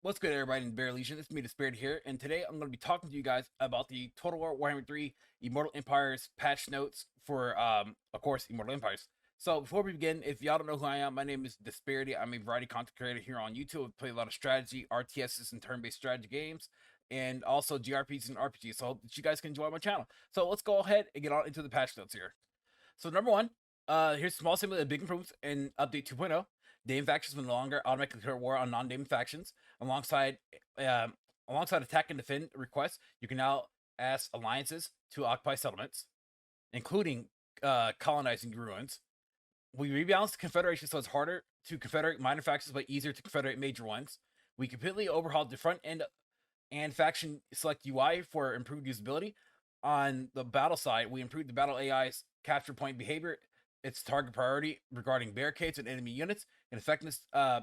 What's good, everybody in Bear Legion? It's me, DisBearity here, and today I'm going to be talking to you guys about the Total War Warhammer 3 Immortal Empires patch notes for, of course, Immortal Empires. So before we begin, if y'all don't know who I am, my name is DisBearity. I'm a variety content creator here on YouTube. I play a lot of strategy, RTSs, and turn-based strategy games, and also GRPGs and RPGs. So I hope that you guys can enjoy my channel. So let's go ahead and get on into the patch notes here. So number one, here's a small summary of big improvements in Update 2.0. Daemon factions will no longer automatically declare war on non-Daemon factions. Alongside attack and defend requests, you can now ask alliances to occupy settlements, including colonizing ruins. We rebalanced the Confederation so it's harder to confederate minor factions but easier to confederate major ones. We completely overhauled the front end and faction select UI for improved usability. On the battle side, we improved the battle AI's capture point behavior, its target priority regarding barricades and enemy units, and effectiveness,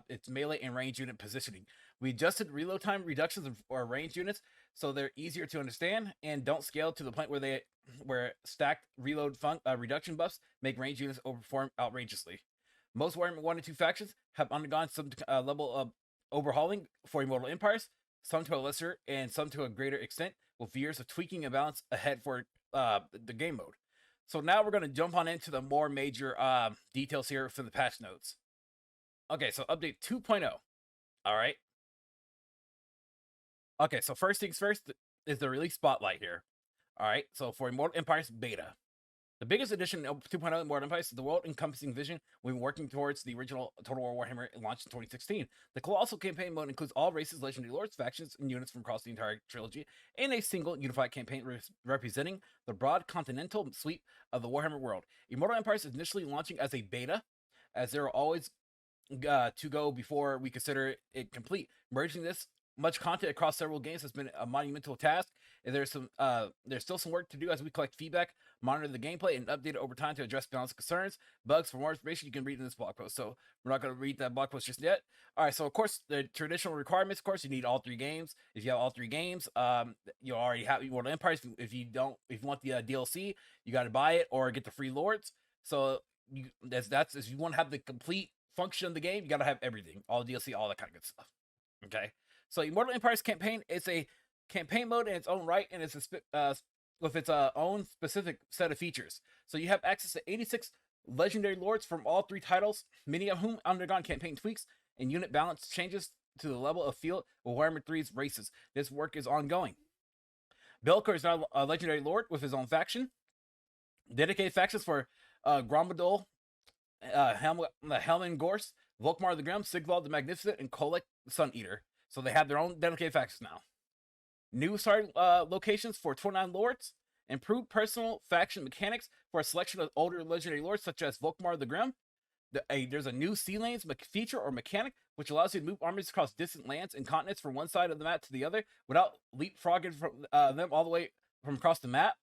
its melee and range unit positioning. We adjusted reload time reductions for range units so they're easier to understand and don't scale to the point where stacked reload reduction buffs make range units overperform outrageously. Most Warhammer 1 and 2 factions have undergone some level of overhauling for Immortal Empires, some to a lesser and some to a greater extent, with years of tweaking and balance ahead for the game mode. So now we're going to jump on into the more major details here from the patch notes. Okay, so update 2.0. All right. Okay, so first things first is the release spotlight here. All right, so for Immortal Empires Beta. The biggest addition of 2.0 Immortal Empires is the world-encompassing vision we've been working towards the original Total War Warhammer launched in 2016. The Colossal campaign mode includes all races, legendary lords, factions, and units from across the entire trilogy in a single unified campaign representing the broad continental sweep of the Warhammer world. Immortal Empires is initially launching as a beta, as there are always to go before we consider it complete. Merging this much content across several games has been a monumental task, and there's still some work to do as we collect feedback, monitor the gameplay, and update it over time to address balance concerns, bugs. For more information, you can read in this blog post. So we're not going to read that blog post just yet. All right, so of course the traditional requirements. Of course, you need all three games. If you have all three games, you already have Immortal Empires. If you want the DLC, you got to buy it or get the free lords. So that's if you want to have the complete function of the game, you got to have everything, all DLC, all that kind of good stuff. Okay. So Immortal Empires campaign is a campaign mode in its own right, and it's with its own specific set of features. So you have access to 86 legendary lords from all three titles, many of whom undergone campaign tweaks and unit balance changes to the level of field with Warhammer 3's races. This work is ongoing. Belkor is now a legendary lord with his own faction. Dedicated factions for Grommadol, Helman Gorse, Volkmar the Grim, Sigvald the Magnificent, and Kolek the Sun Eater. So they have their own dedicated factions now. New starting locations for 29 lords. Improved personal faction mechanics for a selection of older legendary lords such as Volkmar the Grim. There's a new sea lanes feature or mechanic which allows you to move armies across distant lands and continents from one side of the map to the other without leapfrogging from them all the way from across the map.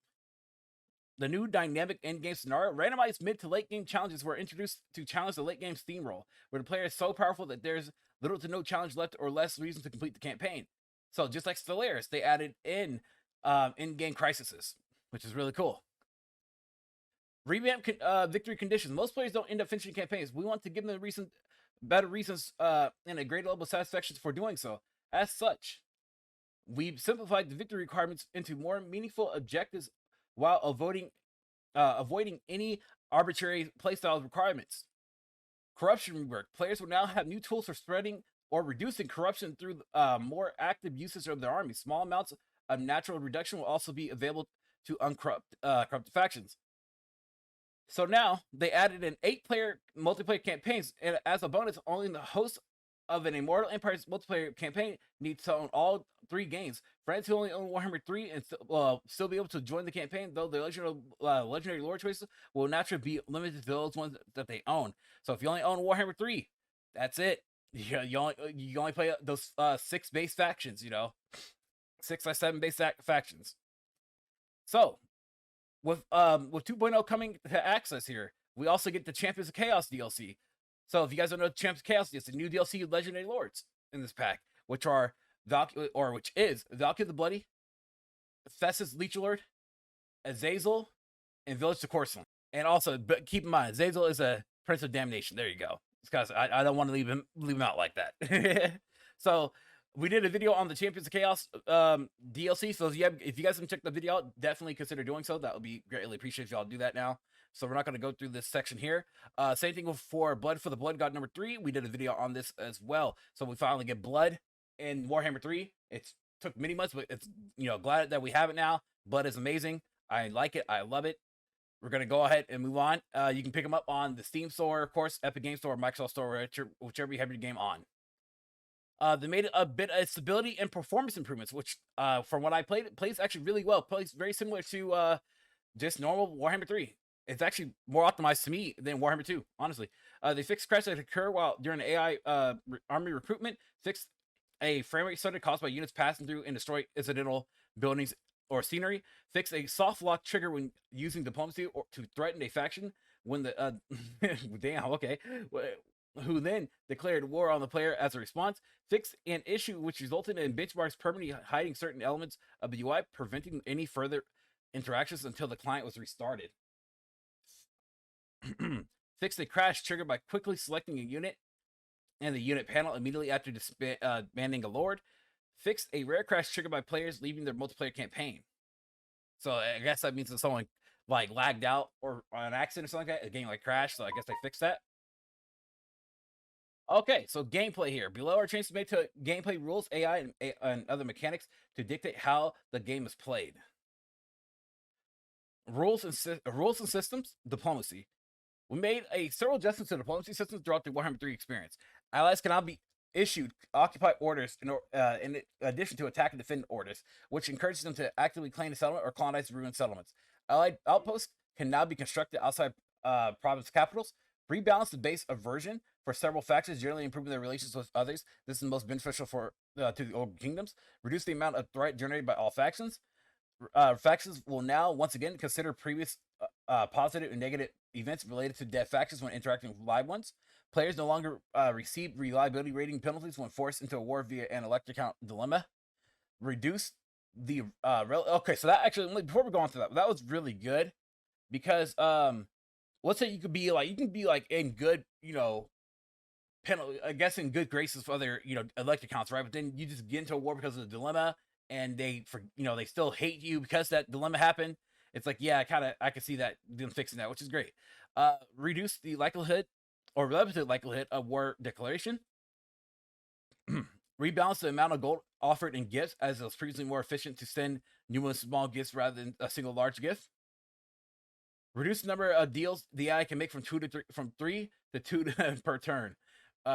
The new dynamic endgame scenario. Randomized mid to late game challenges were introduced to challenge the late game steamroll, where the player is so powerful that there's little to no challenge left or less reason to complete the campaign. So just like Stellaris, they added in in-game crises, which is really cool. Revamp victory conditions. Most players don't end up finishing campaigns. We want to give them better reasons and a greater level of satisfaction for doing so. As such, we've simplified the victory requirements into more meaningful objectives while avoiding any arbitrary playstyle requirements. Corruption rework. Players will now have new tools for spreading or reducing corruption through more active usage of their army. Small amounts of natural reduction will also be available to corrupted factions. So now they added an 8-player multiplayer campaigns, and as a bonus, only the host of an Immortal Empires multiplayer campaign needs to own all 3 games. Friends who only own Warhammer 3 and still be able to join the campaign, though the legendary lore choices will naturally be limited to those ones that they own. So if you only own Warhammer 3, that's it. You only play those 6 base factions, 6/7 base factions. So with 2.0 coming to access here, we also get the Champions of Chaos DLC. So if you guys don't know Champions of Chaos, it's a new DLC of Legendary Lords in this pack, which is Valkyrie the Bloody, Festus Leechlord, Azazel, and Village to Coruscant. And also, but keep in mind, Azazel is a Prince of Damnation. There you go. Because I don't want to leave him out like that. So we did a video on the Champions of Chaos DLC. So yeah, if you guys haven't checked the video out, definitely consider doing so. That would be greatly appreciated if y'all do that now. So we're not going to go through this section here. Same thing for Blood for the Blood God number 3. We did a video on this as well. So we finally get Blood in Warhammer 3. It took many months, but it's, glad that we have it now. Blood is amazing. I like it. I love it. We're going to go ahead and move on. You can pick them up on the Steam Store, of course, Epic Game Store, Microsoft Store, whichever you have your game on. They made a bit of stability and performance improvements, which, from what I played, it plays actually really well. It plays very similar to just normal Warhammer 3. It's actually more optimized to me than Warhammer 2, honestly. They fixed crashes that occur while during the AI army recruitment, fixed a frame rate stutter caused by units passing through and destroy incidental buildings or scenery, fixed a soft lock trigger when using diplomacy or to threaten a faction when the damn, okay, who then declared war on the player as a response, fixed an issue which resulted in benchmarks permanently hiding certain elements of the UI, preventing any further interactions until the client was restarted. Fixed a crash triggered by quickly selecting a unit and the unit panel immediately after disbanding a lord. Fixed a rare crash triggered by players leaving their multiplayer campaign. So I guess that means that someone like lagged out or on an accident or something like that, a game like crashed. So I guess they fixed that. Okay, so gameplay here. Below are changes made to gameplay rules, AI, and other mechanics to dictate how the game is played. Rules and systems, diplomacy. We made several adjustments to diplomacy systems throughout the Warhammer 3 experience. Allies can now be issued occupy orders in addition to attack and defend orders, which encourages them to actively claim a settlement or colonize ruined settlements. Allied outposts can now be constructed outside province capitals. Rebalance the base aversion for several factions, generally improving their relations with others. This is most beneficial to the old kingdoms. Reduce the amount of threat generated by all factions. Factions will now once again consider previous positive and negative events related to dead factions when interacting with live ones. Players no longer receive reliability rating penalties when forced into a war via an electric count dilemma. Reduce the okay, so that actually, before we go on to that was really good because let's say you can be like in good, penalty, I guess in good graces for other, electric counts, right? But then you just get into a war because of the dilemma, and they still hate you because that dilemma happened. It's like, yeah, I can see that them fixing that, which is great. Reduce the likelihood or relative likelihood of war declaration. Rebalance the amount of gold offered in gifts, as it was previously more efficient to send numerous small gifts rather than a single large gift. Reduce the number of deals the AI can make from 3 to 2 per turn.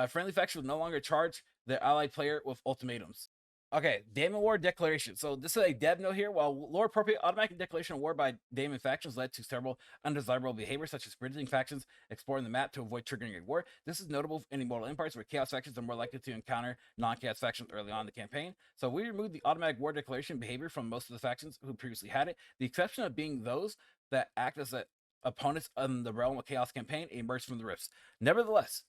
Friendly faction will no longer charge their allied player with ultimatums. Okay, Daemon War Declaration. So this is a dev note here. While lore appropriate, automatic declaration of war by Daemon factions led to several undesirable behaviors, such as bridging factions, exploring the map to avoid triggering a war. This is notable in Immortal Empires, where Chaos factions are more likely to encounter non-Chaos factions early on in the campaign. So we removed the automatic war declaration behavior from most of the factions who previously had it, the exception of being those that act as opponents in the Realm of Chaos campaign emerged from the rifts. Nevertheless,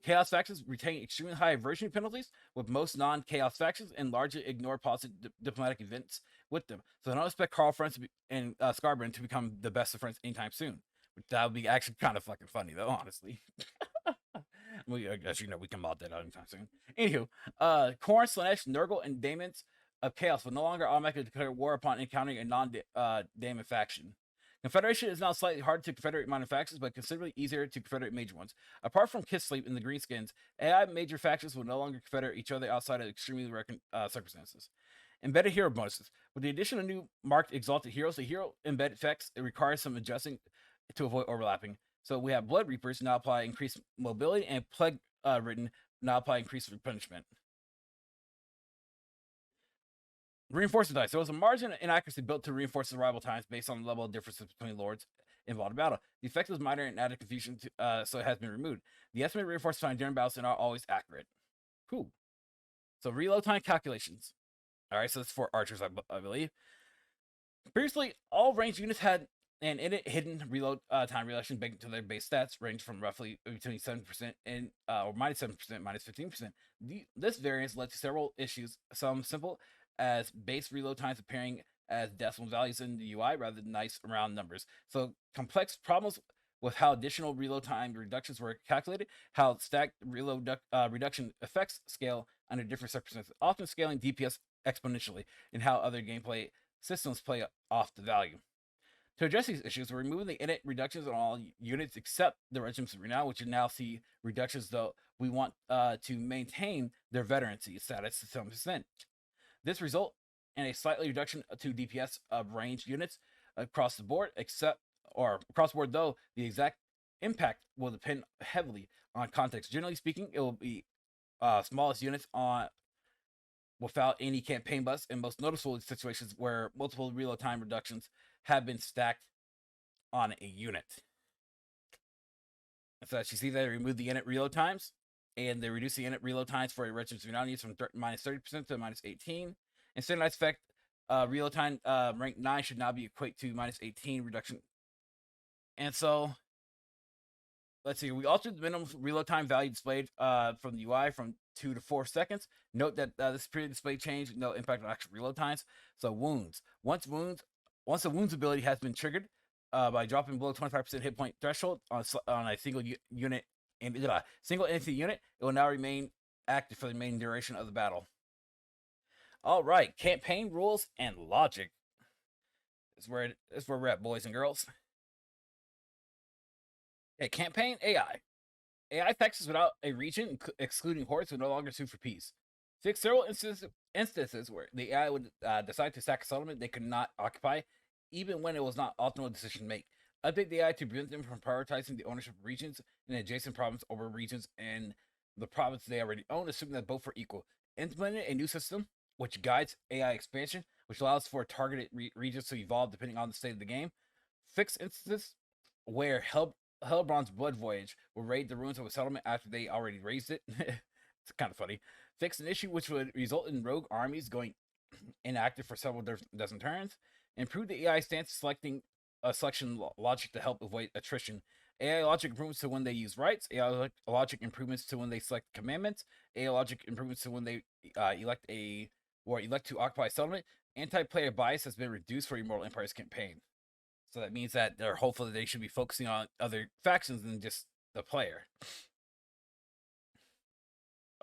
Chaos factions retain extremely high aversion penalties, with most non-Chaos factions and largely ignore positive diplomatic events with them. So don't expect Carl Friends and Scarbrand to become the best of friends anytime soon. That would be actually kind of fucking funny, though, honestly. As you know, we can mod that out anytime soon. Anywho, Khorne, Slaanesh, Nurgle, and Daemons of Chaos will no longer automatically declare war upon encountering a non-Daemon faction. Confederation is now slightly harder to confederate minor factions, but considerably easier to confederate major ones. Apart from Kislev and the Greenskins, AI major factions will no longer confederate each other outside of extremely rare circumstances. Embedded hero bonuses. With the addition of new marked exalted heroes, the hero embedded effects requires some adjusting to avoid overlapping. So we have Blood Reapers now apply increased mobility, and Plague Ridden now apply increased punishment. Reinforcement dice. There was a margin of inaccuracy built to reinforce the arrival times based on the level of differences between lords involved in battle. The effect was minor and added confusion, so it has been removed. The estimated reinforcement time during battles are not always accurate. Cool. So reload time calculations. All right, so that's for archers, I believe. Previously, all ranged units had an innate hidden reload time reduction baked into their base stats, range from roughly between 7% and or minus 7%, minus 15%. This variance led to several issues. Some simple, as base reload times appearing as decimal values in the UI rather than nice round numbers. So complex problems with how additional reload time reductions were calculated, how stacked reload reduction effects scale under different circumstances, often scaling DPS exponentially in how other gameplay systems play off the value. To address these issues, we're removing the innate reductions on all units except the regiments of renown, which you now see reductions, though we want to maintain their veterancy status to some extent. This result in a slightly reduction to DPS of ranged units across the board, though the exact impact will depend heavily on context. Generally speaking, it will be smallest units on without any campaign buffs, and most noticeable in situations where multiple reload time reductions have been stacked on a unit. So as you see, they remove the unit reload times, and they reduce the unit reload times for a regiment of renown units from minus 30% to minus 18. And standardized effect, reload time rank 9 should now be equate to minus 18 reduction. And so, let's see, we altered the minimum reload time value displayed from the UI from 2 to 4 seconds. Note that this period display change, no impact on actual reload times. So wounds. Once the wounds ability has been triggered by dropping below 25% hit point threshold on a single unit and single entity unit, it will now remain active for the remaining duration of the battle. All right, campaign rules and logic. That's where we're at, boys and girls. Okay, campaign AI. AI faxes without a region, excluding hordes, will no longer sue for peace. Fix several instances where the AI would decide to sack a settlement they could not occupy, even when it was not optimal decision to make. Update the AI to prevent them from prioritizing the ownership of regions in adjacent province over regions in the province they already own, assuming that both are equal. Implement a new system which guides AI expansion, which allows for targeted regions to evolve depending on the state of the game. Fix instances where Hellbrand's Blood Voyage will raid the ruins of a settlement after they already raised it. It's kind of funny. Fix an issue which would result in rogue armies going inactive for several dozen turns. Improve the AI stance selection logic to help avoid attrition. AI logic improvements to when they use rights. AI logic improvements to when they select commandments. AI logic improvements to when they elect to occupy a settlement. Anti-player bias has been reduced for Immortal Empire's campaign. So that means that they're hopeful that they should be focusing on other factions than just the player.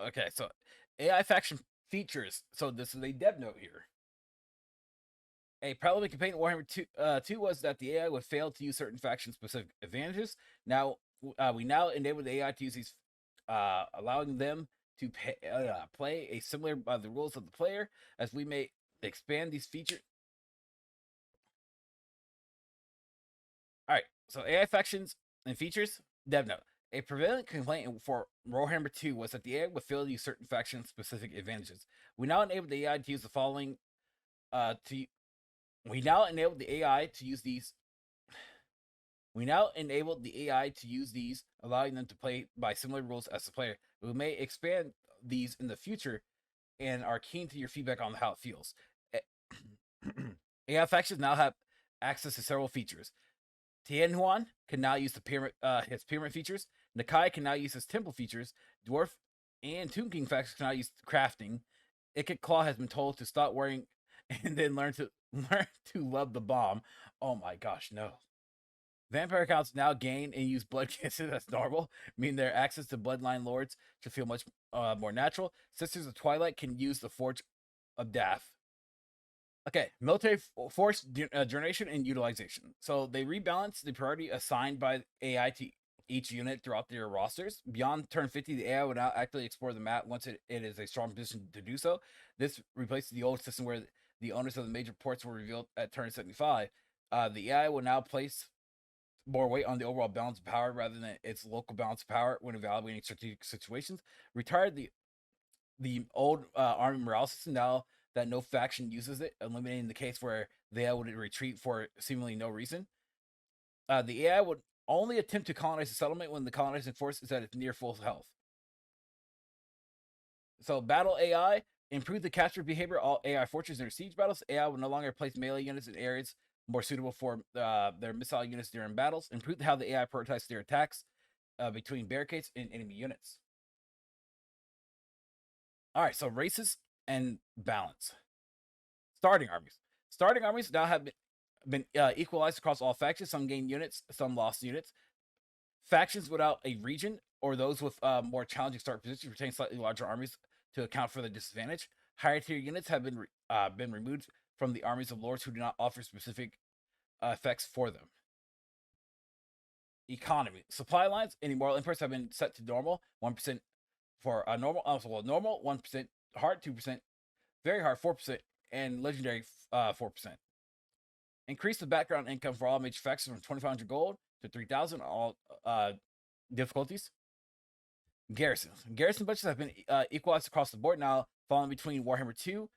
Okay, so AI faction features. So this is a dev note here. A prevalent complaint in Warhammer 2 was that the AI would fail to use certain faction-specific advantages. Now, we now enable the AI to use these, allowing them to play a similar by the rules of the player, as we may expand these features. All right, so AI factions and features, dev note. A prevalent complaint for Warhammer 2 was that the AI would fail to use certain faction-specific advantages. We now enable the AI to use the following. We now enable the AI to use these. We now enable the AI to use these, allowing them to play by similar rules as the player. We may expand these in the future, and are keen to your feedback on how it feels. AI factions now have access to several features. Tianhuan can now use his pyramid features. Nakai can now use his temple features. Dwarf and Tomb King factions can now use crafting. Ikit Claw has been told to stop worrying and then learn to love the bomb. Oh my gosh, no. Vampire accounts now gain and use blood kisses as normal, meaning their access to bloodline lords should feel much more natural. Sisters of Twilight can use the Forge of Death. Okay, military force generation and utilization. So they rebalance the priority assigned by AI to each unit throughout their rosters. Beyond turn 50, the AI will now actively explore the map once it is a strong position to do so. This replaces the old system where the owners of the major ports were revealed at turn 75. The AI will now place more weight on the overall balance of power rather than its local balance of power when evaluating strategic situations. Retired the old army morale system now that no faction uses it, eliminating the case where the AI would retreat for seemingly no reason. The AI would only attempt to colonize a settlement when the colonizing force is at its near full health. So battle AI, improve the capture behavior of all AI fortresses in their siege battles. AI will no longer place melee units in areas more suitable for their missile units during battles. Improve how the AI prioritizes their attacks between barricades and enemy units. All right, so races and balance. Starting armies now have been equalized across all factions. Some gained units, some lost units. Factions without a region or those with more challenging start positions retain slightly larger armies to account for the disadvantage. Higher tier units have been removed from the armies of lords who do not offer specific effects for them. Economy. Supply lines in Immortal Imports have been set to normal, 1% for normal, normal, 1% hard, 2% very hard, 4%, and legendary 4%. Increase the background income for all major factions from 2,500 gold to 3,000 all difficulties. Garrisons. Garrison budgets have been equalized across the board now, falling between Warhammer 2,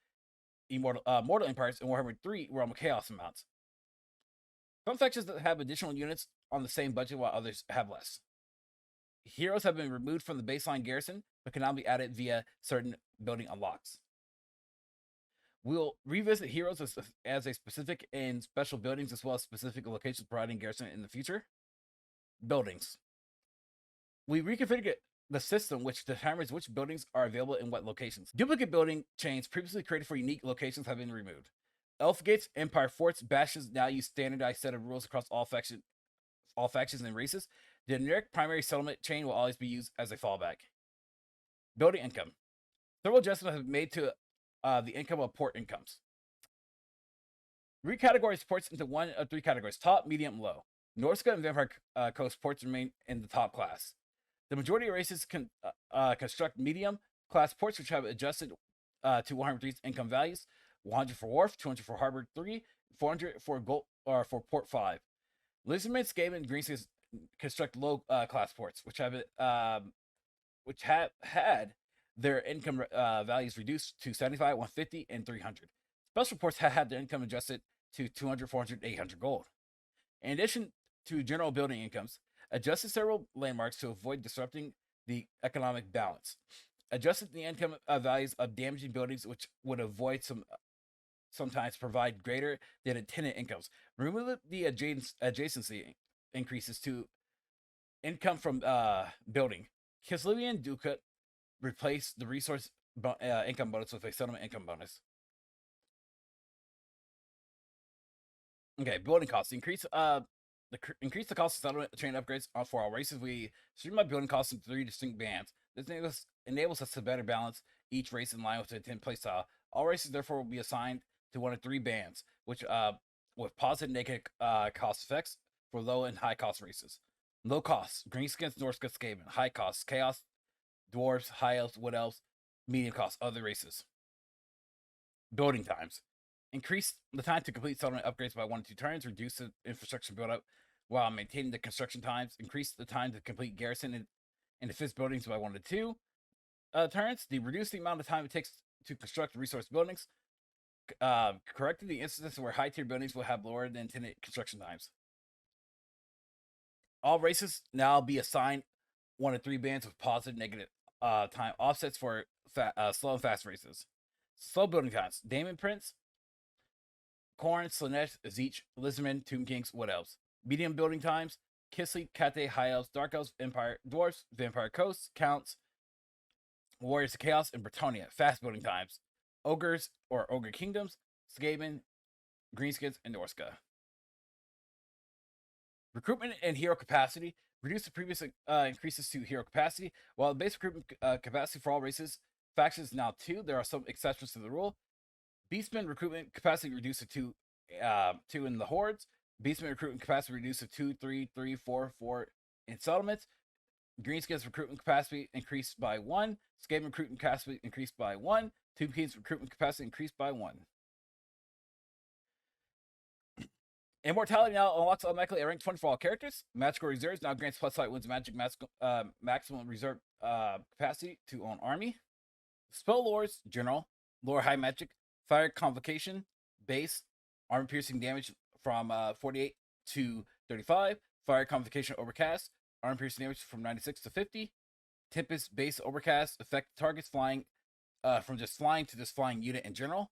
Mortal Empires, and Warhammer 3 Realm of Chaos amounts. Some factions that have additional units on the same budget while others have less. Heroes have been removed from the baseline garrison, but can now be added via certain building unlocks. We'll revisit heroes as a specific and special buildings, as well as specific locations providing garrison in the future. Buildings. We reconfigured the system which determines which buildings are available in what locations. Duplicate building chains previously created for unique locations have been removed. Elf gates, Empire forts, bastions now use standardized set of rules across all factions and races. The generic primary settlement chain will always be used as a fallback. Building income. Several adjustments have been made to the income of port incomes. Recategorize ports into one of three categories: top, medium, low. Norsca and Vampire Coast ports remain in the top class. The majority of races can construct medium class ports, which have adjusted to Warhammer 3's income values: 100 for Wharf, 200 for Harbor 3, 400 for Gold or for Port 5. Lizardmen, Skaven, and Greenskins construct low class ports, which have had their income values reduced to 75, 150, and 300. Special ports have had their income adjusted to 200, 400, 800 gold. In addition to general building incomes, adjusted several landmarks to avoid disrupting the economic balance. Adjusted the income values of damaging buildings, which would avoid sometimes provide greater than intended incomes. Remove the adjacency increases to income from building. Kislev Ducat replace the resource income bonus with a settlement income bonus. Okay, building costs. Increase the cost of settlement train upgrades for all races. We streamline building costs into 3 distinct bands. This enables us to better balance each race in line with the intended playstyle. All races therefore will be assigned to one of 3 bands, which with positive and negative cost effects for low and high cost races. Low costs: Greenskins, Norsca, Skaven. High costs: Chaos, Dwarves, High Elves, Wood Elves. Medium costs: other races. Building times. Increase the time to complete settlement upgrades by 1 to 2 turns. Reduce the infrastructure build-up while maintaining the construction times. Increase the time to complete garrison and defense buildings by 1 to 2 turns. Reduce the amount of time it takes to construct resource buildings. Corrected the instances where high-tier buildings will have lower than intended construction times. All races now be assigned 1 to 3 bands with positive, negative time offsets for slow and fast races. Slow building times: Daemon Prince, Khorne, Slaanesh, Tzeentch, Lizardmen, Tomb Kings, Wood Elves. Medium building times: Kislev, Cathay, High Elves, Dark Elves, Empire, Dwarves, Vampire Coasts, Counts, Warriors of Chaos, and Bretonnia. Fast building times: Ogres or Ogre Kingdoms, Skaven, Greenskins, and Norsca. Recruitment and hero capacity. Reduce the previous increases to hero capacity. While the base recruitment capacity for all races factions is now 2, there are some exceptions to the rule. Beastmen recruitment capacity reduced to 2 in the hordes. Beastmen recruitment capacity reduced to 2, 3, 3, 4, 4 in settlements. Greenskins recruitment capacity increased by 1. Skaven recruitment capacity increased by 1. Tomb Kings recruitment capacity increased by 1. Immortality now unlocks automatically at rank 20 for all characters. Magical reserves now grants +5 wounds magic maximum reserve capacity to own army. Spell lores: general, lore high magic, fire convocation, base, armor piercing damage from 48 to 35, fire convocation overcast, armor piercing damage from 96 to 50, tempest base overcast, affect targets flying from just flying to just flying unit in general.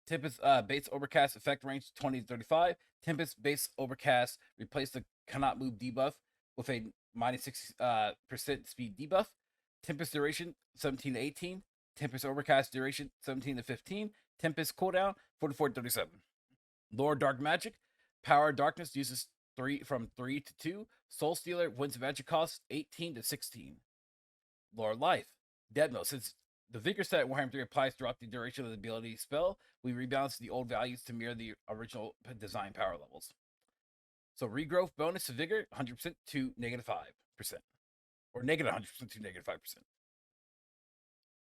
Tempest base overcast effect range 20 to 35. Tempest base overcast replace the cannot move debuff with a minus 60% speed debuff. Tempest duration 17 to 18. Tempest overcast duration 17 to 15. Tempest cooldown 44 to 37. Lore dark magic. Power darkness uses 3 to 2. Soul stealer wins magic cost 18 to 16. Lore life. Dead mode. Since The Vigor set in Warhammer 3 applies throughout the duration of the ability spell. We rebalance the old values to mirror the original design power levels. So regrowth bonus to Vigor, 100% to -5%. Or -100% to -5%.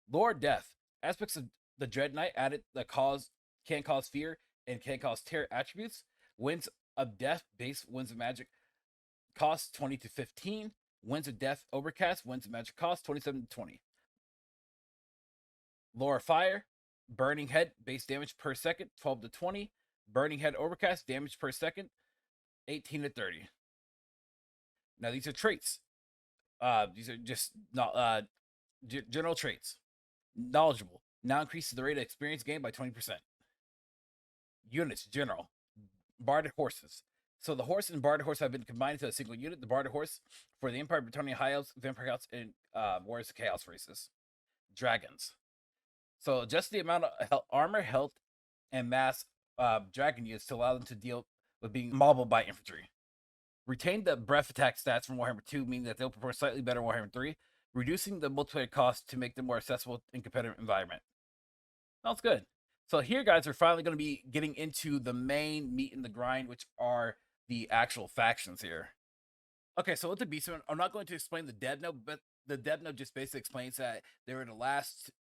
Lore Death. Aspects of the Dread Knight added that can cause fear and can cause terror attributes. Winds of Death, base Winds of Magic, cost 20 to 15. Winds of Death, Overcast, Winds of Magic cost 27 to 20. Lore Fire, Burning Head, base damage per second, 12 to 20. Burning Head Overcast, damage per second, 18 to 30. Now, these are traits. These are just not general traits. Knowledgeable. Now increases the rate of experience gained by 20%. Units, general. Barded horses. So the horse and Barded horse have been combined into a single unit. The Barded horse for the Empire, Bretonnian High Elves, Vampire Scouts, and Warriors of Chaos races. Dragons. So adjust the amount of armor, health, and mass dragon units to allow them to deal with being mobbed by infantry. Retain the breath attack stats from Warhammer 2, meaning that they'll perform slightly better in Warhammer 3, reducing the multiplayer cost to make them more accessible in competitive environment. Sounds good. So here, guys, we're finally going to be getting into the main meat and the grind, which are the actual factions here. Okay, so with the Beastman, I'm not going to explain the dev note, but the dev note just basically explains that they were the last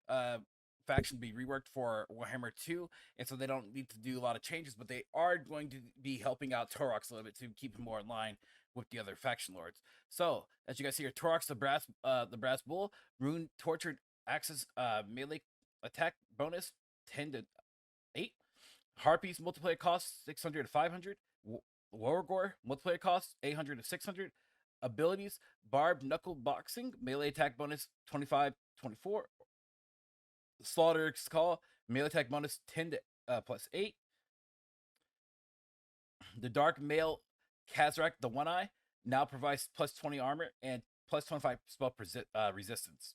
faction to be reworked for Warhammer 2, and so they don't need to do a lot of changes, but they are going to be helping out Torox a little bit to keep him more in line with the other faction lords. So, as you guys see here, Torox the brass bull, Rune Tortured Axe's melee attack bonus 10 to 8. Harpies multiplayer cost 600 to 500. Wargore multiplayer cost 800 to 600. Abilities: Barb Knuckle Boxing, melee attack bonus 25 24. Slaughter's Call, melee attack bonus 10 to plus 8. The Dark Mail Kazrak, the One Eye, now provides plus 20 armor and plus 25 spell resistance.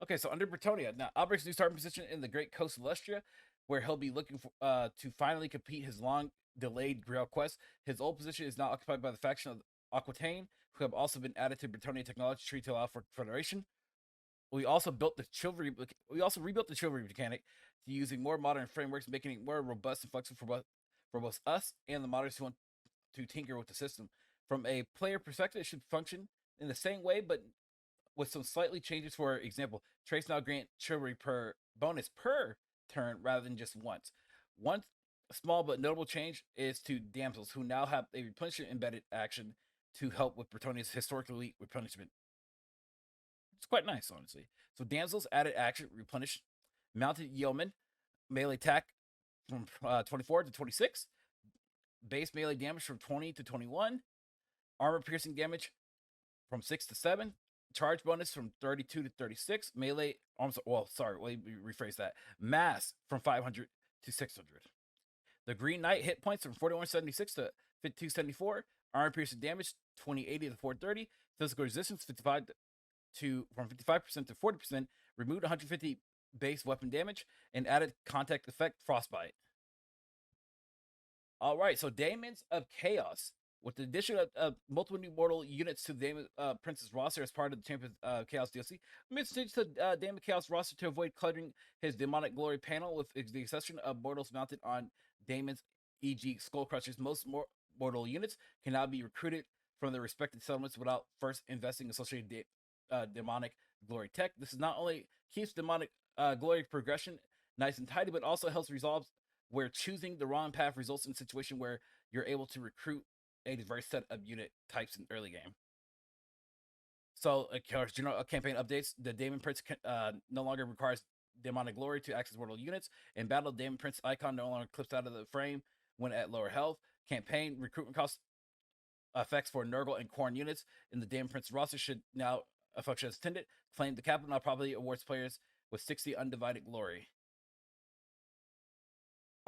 Okay, so under Bretonnia, now Alberic's new starting position in the Great Coast of Lustria, where he'll be looking for to finally complete his long-delayed Grail quest. His old position is now occupied by the faction of Aquitaine, who have also been added to Bretonnia technology tree to allow for Federation. We also rebuilt the chivalry mechanic to using more modern frameworks, making it more robust and flexible for both us and the modders who want to tinker with the system. From a player perspective, it should function in the same way, but with some slightly changes. For example, traits now grant chivalry bonus per turn rather than just once. One small but notable change is to damsels, who now have a replenishment embedded action to help with Bretonnia's historic elite replenishment. It's quite nice, honestly. So damsels added action, replenish. Mounted yeoman, melee attack from 24 to 26. Base melee damage from 20 to 21. Armor piercing damage from 6 to 7. Charge bonus from 32 to 36. Melee, let me rephrase that. Mass from 500 to 600. The Green Knight hit points from 4176 to 5274. Armor piercing damage 2080 to 430. Physical resistance from 55% to 40%. Removed 150 base weapon damage and added contact effect Frostbite. All right, so Daemons of Chaos. With the addition of multiple new mortal units to the Daemon Prince's roster as part of the Champions Chaos DLC, we change to Daemon Chaos roster to avoid cluttering his demonic glory panel with the exception of mortals mounted on Daemons, e.g. Skull Crushers. Most mortal units can now be recruited from their respective settlements without first investing in associated demonic glory tech. This is not only keeps demonic glory progression nice and tidy, but also helps resolve where choosing the wrong path results in a situation where you're able to recruit a diverse set of unit types in early game. So, general campaign updates: the Daemon Prince no longer requires demonic glory to access mortal units. In battle, Daemon Prince icon no longer clips out of the frame when at lower health. Campaign recruitment cost effects for Nurgle and Khorne units in the Daemon Prince roster should now function as intended. Claim the capital now probably awards players with 60 undivided glory.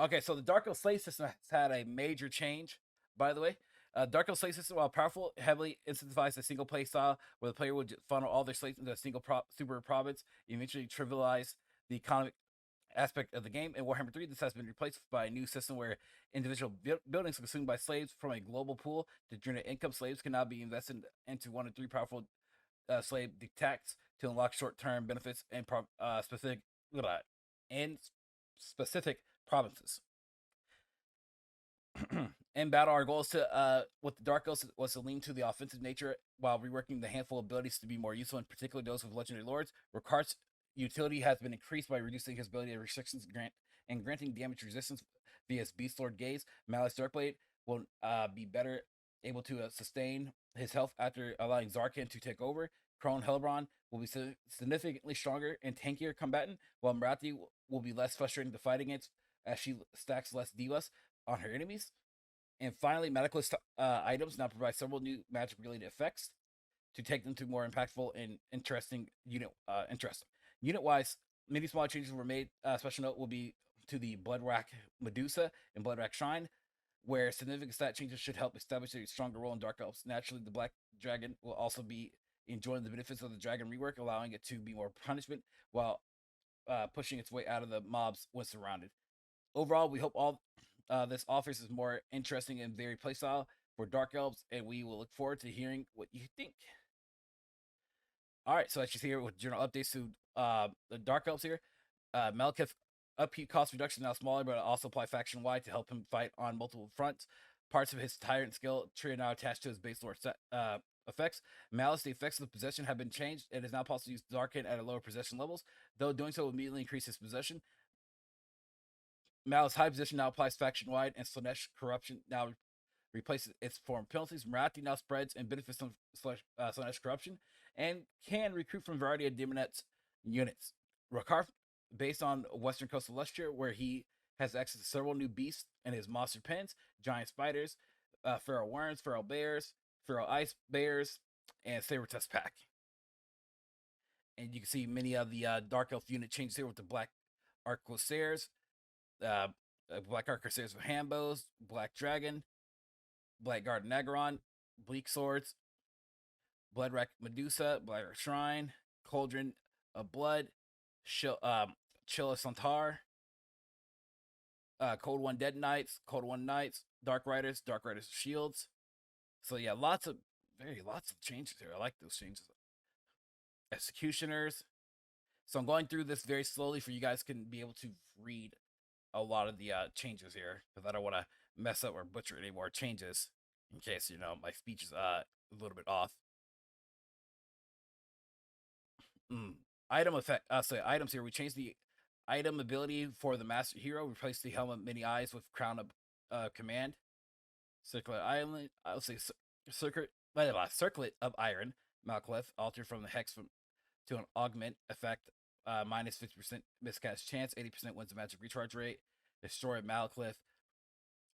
Okay, so the Dark Elf Slave system has had a major change, by the way. Dark Elf Slave system, while powerful, heavily incentivized a single play style where the player would funnel all their slaves into a single super province, eventually trivialize the economic aspect of the game. In Warhammer 3, this has been replaced by a new system where individual buildings consumed by slaves from a global pool to generate income. Slaves can now be invested into 1 to 3 powerful slave attacks to unlock short-term benefits and specific provinces. In battle, our goal is to, with the Dark Elves, was to lean to the offensive nature while reworking the handful of abilities to be more useful, in particular those with legendary lords. Ricard's utility has been increased by reducing his ability restrictions and granting damage resistance via his Beast Lord Gaze. Malice Darkblade will be better able to sustain his health after allowing Zarkan to take over. Khorne Hellbrand will be significantly stronger and tankier combatant, while Marathi will be less frustrating to fight against as she stacks less divas on her enemies. And finally, Medicalist items now provide several new magic-related effects to take them to more impactful and interesting Unit-wise, many small changes were made. Special note will be to the Bloodrack Medusa and Bloodrack Shrine, where significant stat changes should help establish a stronger role in Dark Elves. Naturally, the Black Dragon will also be enjoying the benefits of the Dragon rework, allowing it to be more punishment while pushing its way out of the mobs when surrounded. Overall, we hope all this offers is more interesting and varied playstyle for Dark Elves, and we will look forward to hearing what you think. All right, so as you see here with general updates to the Dark Elves here, Malekith upkeep cost reduction is now smaller, but also apply faction-wide to help him fight on multiple fronts. Parts of his Tyrant skill tree are now attached to his base lore effects. Malice, the effects of the possession have been changed. It is now possible to use Darken at a lower possession levels, though doing so will immediately increase his possession. Malice high position now applies faction-wide, and Slaanesh corruption now replaces its form penalties. Marathi now spreads and benefits from Slaanesh corruption, and can recruit from a variety of Demonettes units. Rakar, based on Western Coastal Lustre, where he has access to several new beasts in his monster pens: giant spiders, feral worms, feral bears, feral ice bears, and saber-tusk pack. And you can see many of the Dark Elf unit changes here with the Black Arquebusiers, Black Arquebusiers with Hambos, Black Dragon, Black Guard Nagaron, Bleak Swords, Bloodrack Medusa, Bloodrack Shrine, Cauldron of Blood, Chilla Santar, Cold One Dead Knights, Cold One Knights, Dark Riders Shields. So yeah, lots of changes here. I like those changes. Executioners. So I'm going through this very slowly for you guys can be able to read a lot of the changes here, because I don't want to mess up or butcher any more changes in case my speech is a little bit off. Item effect. So items here, we changed the item ability for the Master Hero. Replaced the Helmet of Many Eyes with Crown of Command. Circlet Island. I'll say Circlet of Iron. Malclef altered from the Hex to an augment effect. Minus 50% miscast chance, 80% wins the magic recharge rate. Destroy Malclef.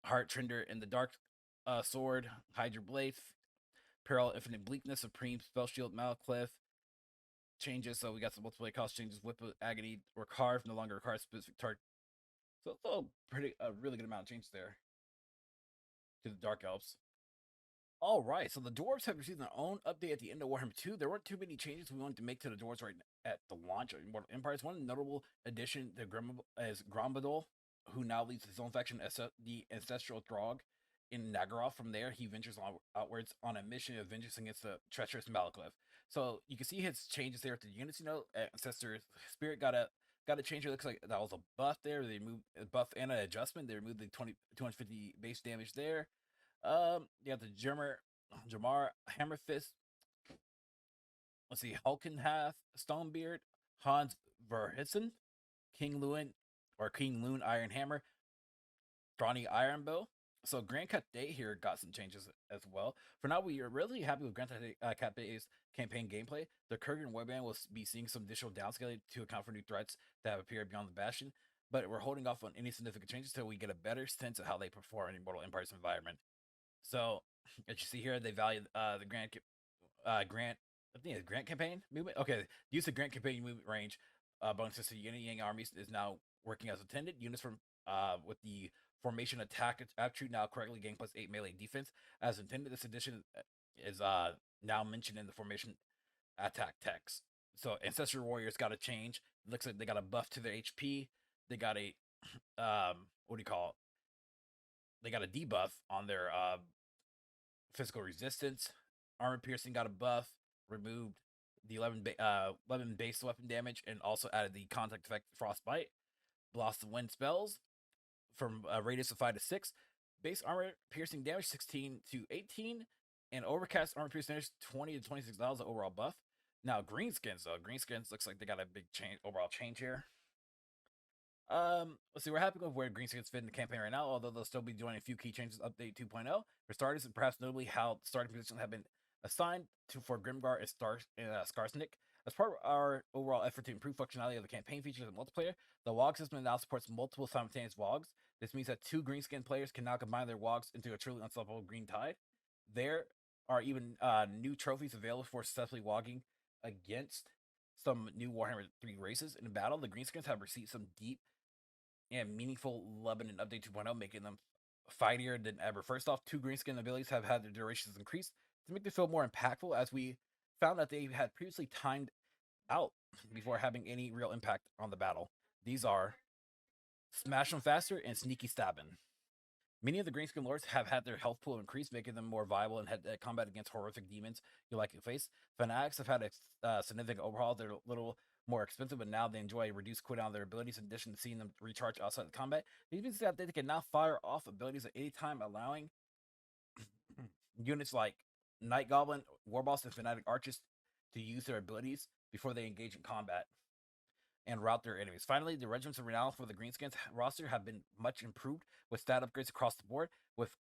Heart Trender in the Dark Sword. Hydra Blade. Peril Infinite Bleakness. Supreme Spell Shield Malclef. Changes, so we got some multiplayer cost changes. Whip of Agony or Carve no longer requires specific target. So it's a really good amount of changes there to the Dark Elves. All right, so the dwarves have received their own update at the end of Warhammer 2. There weren't too many changes we wanted to make to the dwarves right at the launch of Immortal Empires. One notable addition is Grombadol, who now leads his own faction, the Ancestral Throg in Nagaroth. From there, he ventures outwards on a mission of vengeance against the treacherous Malekith. So you can see his changes there at the units. Ancestor Spirit got a change. It looks like that was a buff there. They moved a buff and an adjustment. They removed the 250 base damage there. You have the Jamar Hammerfist. Let's see, Hulkenhath, Stonebeard, Hans Verhissen, King Loon Iron Hammer, Strawny Ironbow. So Grand Cathay here got some changes as well. For now, we are really happy with Grand Cathay's campaign gameplay. The Kurgan Warband will be seeing some additional downscaling to account for new threats that have appeared beyond the Bastion, but we're holding off on any significant changes until we get a better sense of how they perform in Immortal Empire's environment. So, as you see here, they value the Grand campaign movement. Okay, the use of Grand campaign movement range bonuses to Yang armies is now working as intended. Units from with the formation attack attribute now correctly gain +8 melee defense as intended. This addition is now mentioned in the formation attack text. So Ancestral Warriors got a change. It looks like they got a buff to their HP. They got a they got a debuff on their physical resistance. Armor piercing got a buff, removed the 11 base weapon damage, and also added the contact effect Frostbite. Blast of Wind spells from a radius of 5 to 6. Base armor piercing damage 16 to 18, and overcast armor piercing damage 20 to 26 dollars overall buff. Now greenskins though, greenskins looks like they got a big overall change here. Let's see, we're happy with where greenskins fit in the campaign right now, although they'll still be doing a few key changes update 2.0. For starters, and perhaps notably how starting positions have been assigned for Grimgar and Skarsnik. As part of our overall effort to improve functionality of the campaign features in multiplayer, the WOG system now supports multiple simultaneous WOGs. This means that 2 greenskin players can now combine their WOGs into a truly unstoppable green tide. There are even new trophies available for successfully WOGing against some new Warhammer 3 races. In battle, the greenskins have received some deep and meaningful Lebanon update 2.0, making them fightier than ever. First off, 2 greenskin abilities have had their durations increased to make them feel more impactful, as we found that they had previously timed out before having any real impact on the battle. These are Smash Them Faster and Sneaky Stabbing. Many of the greenskin lords have had their health pool increased, making them more viable in head-to-head combat against horrific demons you likely face. Fanatics have had a significant overhaul. They're a little more expensive, but now they enjoy a reduced cooldown on their abilities in addition to seeing them recharge outside of combat. These means that they can now fire off abilities at any time, allowing units like Night Goblin, Warboss, and Fanatic Archers to use their abilities before they engage in combat and rout their enemies. Finally, the regiments of renown for the greenskins roster have been much improved with stat upgrades across the board, with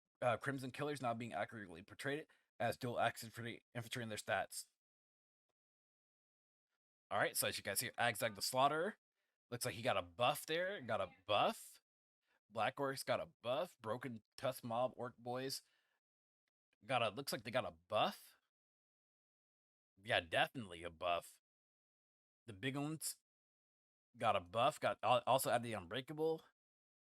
Crimson Killers now being accurately portrayed as dual axis for the infantry in their stats. All right, so as you guys see, Agzag the Slaughter looks like he got a buff there. Got a buff. Black Orcs got a buff. Broken Tusk Mob Orc Boys looks like they got a buff. Yeah, definitely a buff. The big ones got a buff. Got also added the Unbreakable.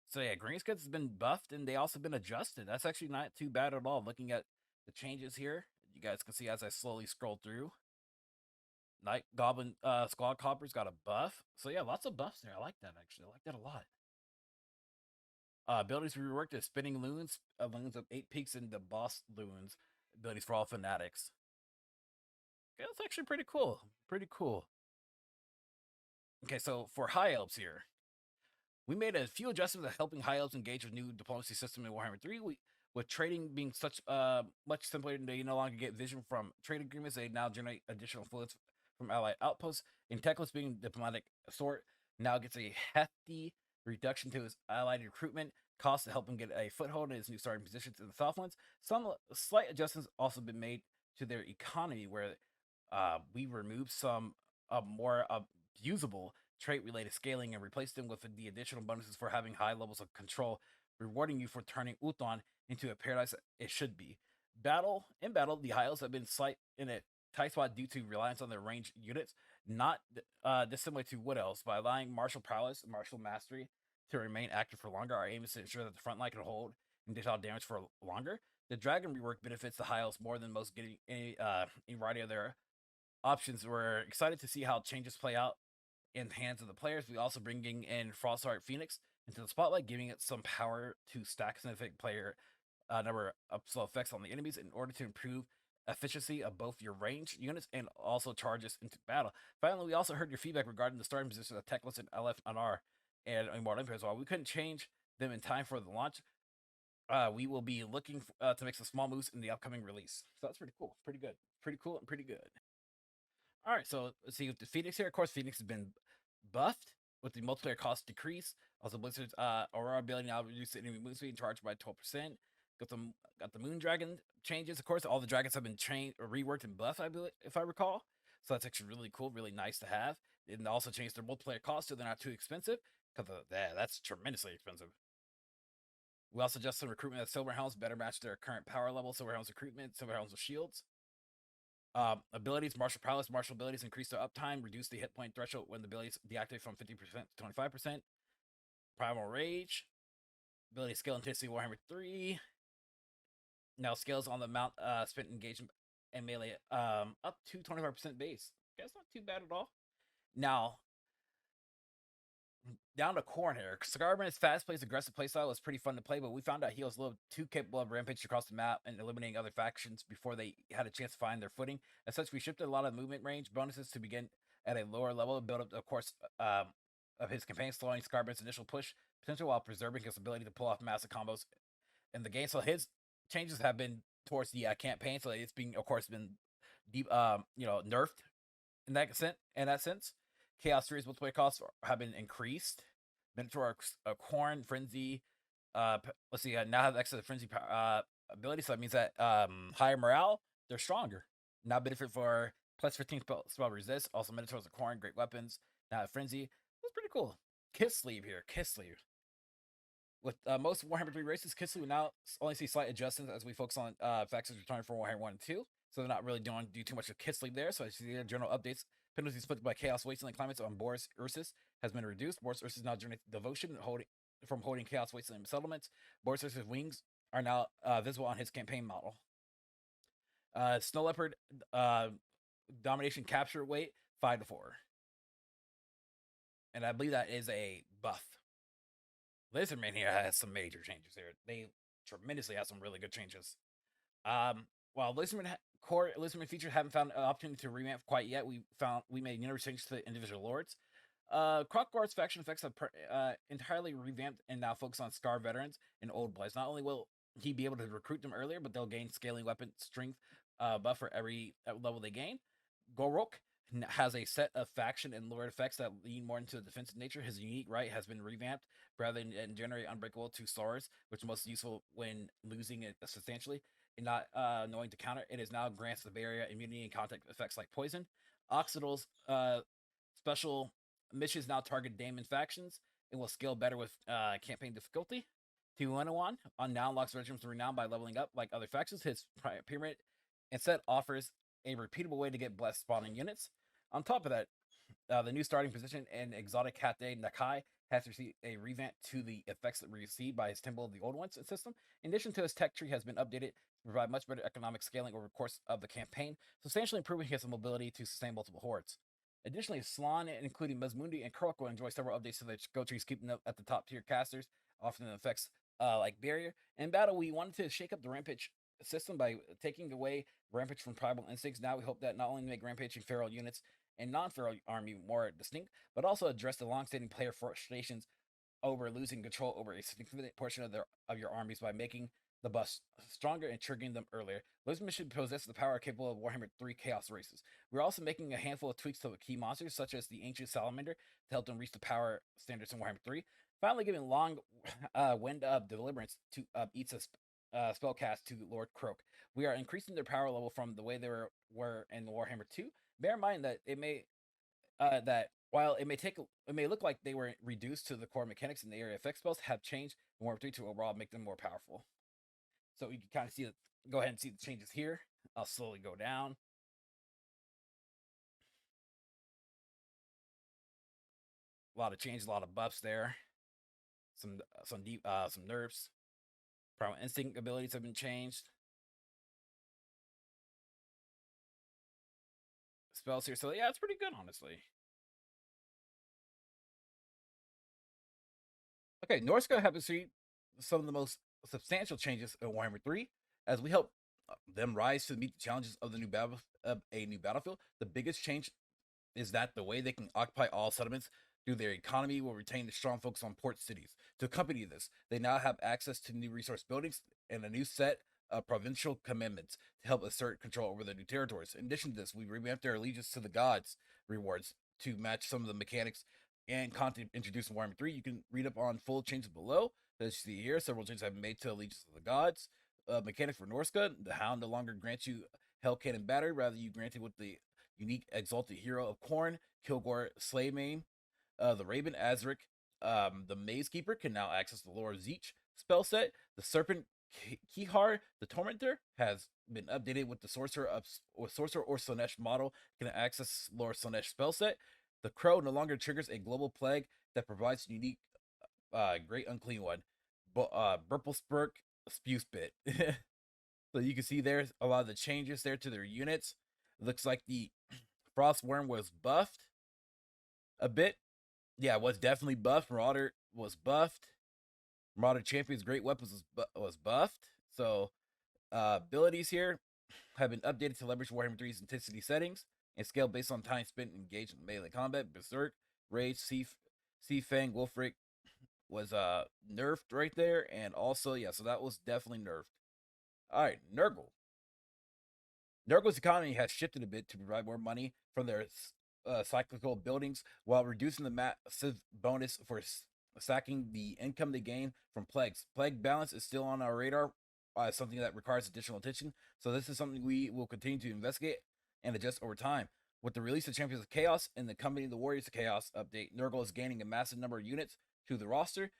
So yeah, greenskins has been buffed and they also been adjusted. That's actually not too bad at all. Looking at the changes here, you guys can see as I slowly scroll through. Night Goblin Squad Coppers got a buff. So yeah, lots of buffs there. I like that actually. I like that a lot. Abilities reworked as Spinning Loons, loons of 8 peaks into Boss Loons. Abilities for all fanatics. Okay, that's actually pretty cool. Pretty cool. Okay, so for High Elves here, we made a few adjustments to helping High Elves engage with new diplomacy system in Warhammer 3. With trading being such much simpler, they no longer get vision from trade agreements. They now generate additional influence from allied outposts. In Teclis being diplomatic sort, now gets a hefty reduction to his allied recruitment costs to help him get a foothold in his new starting positions in the Southlands. Some slight adjustments also been made to their economy, where we removed some more usable trait-related scaling and replaced them with the additional bonuses for having high levels of control, rewarding you for turning Uthon into a paradise it should be. In battle, the High Elves have been slight in a tight spot due to reliance on their ranged units, not dissimilar to Wood Elves. By allowing martial prowess and martial mastery to remain active for longer, our aim is to ensure that the front line can hold and dish out damage for longer. The Dragon rework benefits the High Elves more than most, getting a variety of their options. We're excited to see how changes play out in the hands of the players. We also bringing in Frostheart Phoenix into the spotlight, giving it some power to stack significant player number of slow effects on the enemies in order to improve efficiency of both your ranged units and also charges into battle. Finally, we also heard your feedback regarding the starting positions of Teclis and LF and R and Immortal. While we couldn't change them in time for the launch, we will be looking to make some small moves in the upcoming release. So that's pretty cool. Pretty good. Pretty cool and pretty good. All right, so let's see with the Phoenix here. Of course, Phoenix has been buffed with the multiplayer cost decrease. Also, Blizzard's Aurora ability now reduces enemy move speed and charged by 12%. Got the Moon Dragon changes. Of course, all the dragons have been changed or reworked and buffed, I believe, if I recall. So that's actually really cool, really nice to have. And also changed their multiplayer cost so they're not too expensive, because that's tremendously expensive. We also adjust some recruitment of Silver Helms better match their current power level. Silver Helms recruitment, Silver Helms with shields. Abilities, martial prowess, martial abilities increase their uptime, reduce the hit point threshold when the abilities deactivate from 50% to 25%. Primal Rage, ability scale intensity Warhammer 3. Now scales on the amount spent engagement and melee up to 25% base. Okay, that's not too bad at all. Now, down to Khorne here. Scarman's fast-paced, aggressive playstyle was pretty fun to play, but we found out he was a little too capable of rampage across the map and eliminating other factions before they had a chance to find their footing. As such, we shifted a lot of movement range bonuses to begin at a lower level, build up, of course, of his campaign, slowing Scarman's initial push potential while preserving his ability to pull off massive combos in the game. So his changes have been towards the campaign, so it's being, of course, been deep, nerfed in that sense. Chaos 3's multiplayer costs have been increased. Minotaur, Khorne, Frenzy. Let's see. Now have access to Frenzy ability, so that means that higher morale, they're stronger. Now benefit for plus 15 spell resist. Also, Minotaurs and Khorne, great weapons. Now Frenzy. That's pretty cool. Kislev here. Kislev. With most Warhammer 3 races, Kislev will now only see slight adjustments as we focus on factions returning from Warhammer 1 and 2. So they're not really do too much of Kislev there. So I see the general updates. Penalties inflicted by Chaos Wasteland climates on Boris Ursus has been reduced. Boris Ursus now generates devotion from holding Chaos Wasteland settlements. Boris Ursus' wings are now visible on his campaign model. Snow Leopard domination capture weight 5 to 4. And I believe that is a buff. Lizardman here has some major changes here. They tremendously have some really good changes. While core Lizardman features haven't found an opportunity to revamp quite yet, we made numerous changes to the individual lords. Krokgor's faction effects have entirely revamped and now focus on Scar veterans and old bloods. Not only will he be able to recruit them earlier, but they'll gain scaling weapon strength buff for every level they gain. Gorok has a set of faction and lord effects that lean more into the defensive nature. His unique right has been revamped rather than generate unbreakable 2 stars, which is most useful when losing it substantially and not knowing to counter. It is now grants the barrier immunity and contact effects like poison. Occidental's special missions now target Daemon factions and will scale better with campaign difficulty. Tiwanawan on now unlocks Regiments of Renown by leveling up like other factions. His pyramid instead offers a repeatable way to get blessed spawning units. On top of that, the new starting position in Exotic Cathay Nakai has received a revamp to the effects that were received by his Temple of the Old Ones system. In addition to his tech tree has been updated to provide much better economic scaling over the course of the campaign, substantially improving his mobility to sustain multiple hordes. Additionally, Slann, including Mesmundi and Kurok, will enjoy several updates to their go trees, keeping them at the top tier casters, often effects like Barrier. In battle, we wanted to shake up the Rampage system by taking away Rampage from Tribal Instincts. Now we hope that not only make Rampaging feral units and non-feral army more distinct, but also address the long-standing player frustrations over losing control over a significant portion of your armies by making the buffs stronger and triggering them earlier. Lizardmen should possess the power capable of Warhammer 3 Chaos races. We're also making a handful of tweaks to the key monsters, such as the Ancient Salamander, to help them reach the power standards in Warhammer 3. Finally, giving long Wind of Deliverance to Eats a spellcast to Lord Croak. We are increasing their power level from the way they were in Warhammer 2. Bear in mind that it may while it may look like they were reduced to the core mechanics and the area effect spells have changed in Warhammer 3 to overall make them more powerful. So you can kind of see go ahead and see the changes here. I'll slowly go down. A lot of changes, a lot of buffs there. Some nerfs. Primal instinct abilities have been changed. Spells here, so yeah, it's pretty good, honestly. Okay, Norska have received some of the most substantial changes in Warhammer 3 as we help them rise to meet the challenges of a new battlefield. The biggest change is that the way they can occupy all settlements through their economy will retain the strong focus on port cities. To accompany this, they now have access to new resource buildings and a new set of provincial commandments to help assert control over their new territories. In addition to this, we revamped their allegiance to the gods rewards to match some of the mechanics and content introduced in Warhammer 3. You can read up on full changes below. As you see here, several changes have been made to allegiance to the gods. Mechanic for Norska, the Hound no longer grants you Hell Cannon Battery, rather you grant it with the unique exalted hero of Khorne, Kilgore Slaymane. The Raven Azric, the Maze Keeper can now access the Lore of Tzeentch spell set. The Serpent Kihar, the Tormentor, has been updated with the Sorcerer or Slaanesh model, can access Lore Slaanesh spell set. The Crow no longer triggers a global plague that provides unique Great Unclean One. Burplespurk Spew Spit. So you can see there's a lot of the changes there to their units. Looks like the Frostworm was buffed a bit. Yeah, it was definitely buffed. Marauder was buffed. Marauder Champion's great weapons was buffed. So abilities here have been updated to leverage Warhammer 3's intensity settings and scale based on time spent engaged in melee combat. Berserk, Rage, Sea Fang, Wolfric was nerfed right there, and also yeah, so that was definitely nerfed. All right, Nurgle. Nurgle's economy has shifted a bit to provide more money from their cyclical buildings while reducing the massive bonus for sacking the income they gain from plagues. Plague balance is still on our radar, something that requires additional attention. So this is something we will continue to investigate and adjust over time. With the release of Champions of Chaos and the Company of the Warriors of Chaos update, Nurgle is gaining a massive number of units to the roster.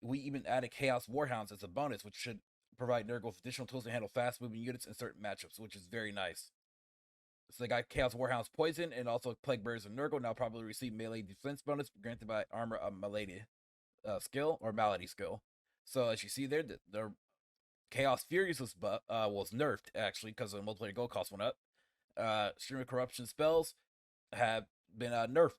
We even added Chaos Warhounds as a bonus, which should provide Nurgle with additional tools to handle fast-moving units in certain matchups, which is very nice. So they got Chaos Warhound's Poison and also Plague Bearers and Nurgle now probably receive melee defense bonus granted by Armor of Malady skill or Malady skill. So as you see there, the Chaos Furies was nerfed actually because the multiplayer gold cost went up. Stream of Corruption spells have been nerfed.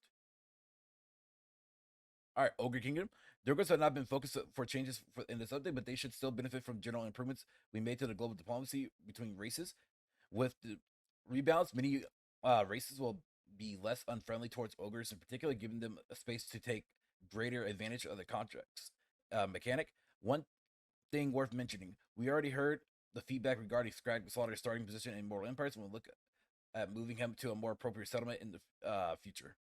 All right, Ogre Kingdom. Nurgles have not been focused for changes in this update, but they should still benefit from general improvements we made to the global diplomacy between races. With the rebounds, many races will be less unfriendly towards ogres, in particular, giving them a space to take greater advantage of the contracts mechanic. One thing worth mentioning: we already heard the feedback regarding Scrag Slaughter's starting position in Immortal Empires, and we'll look at moving him to a more appropriate settlement in the future.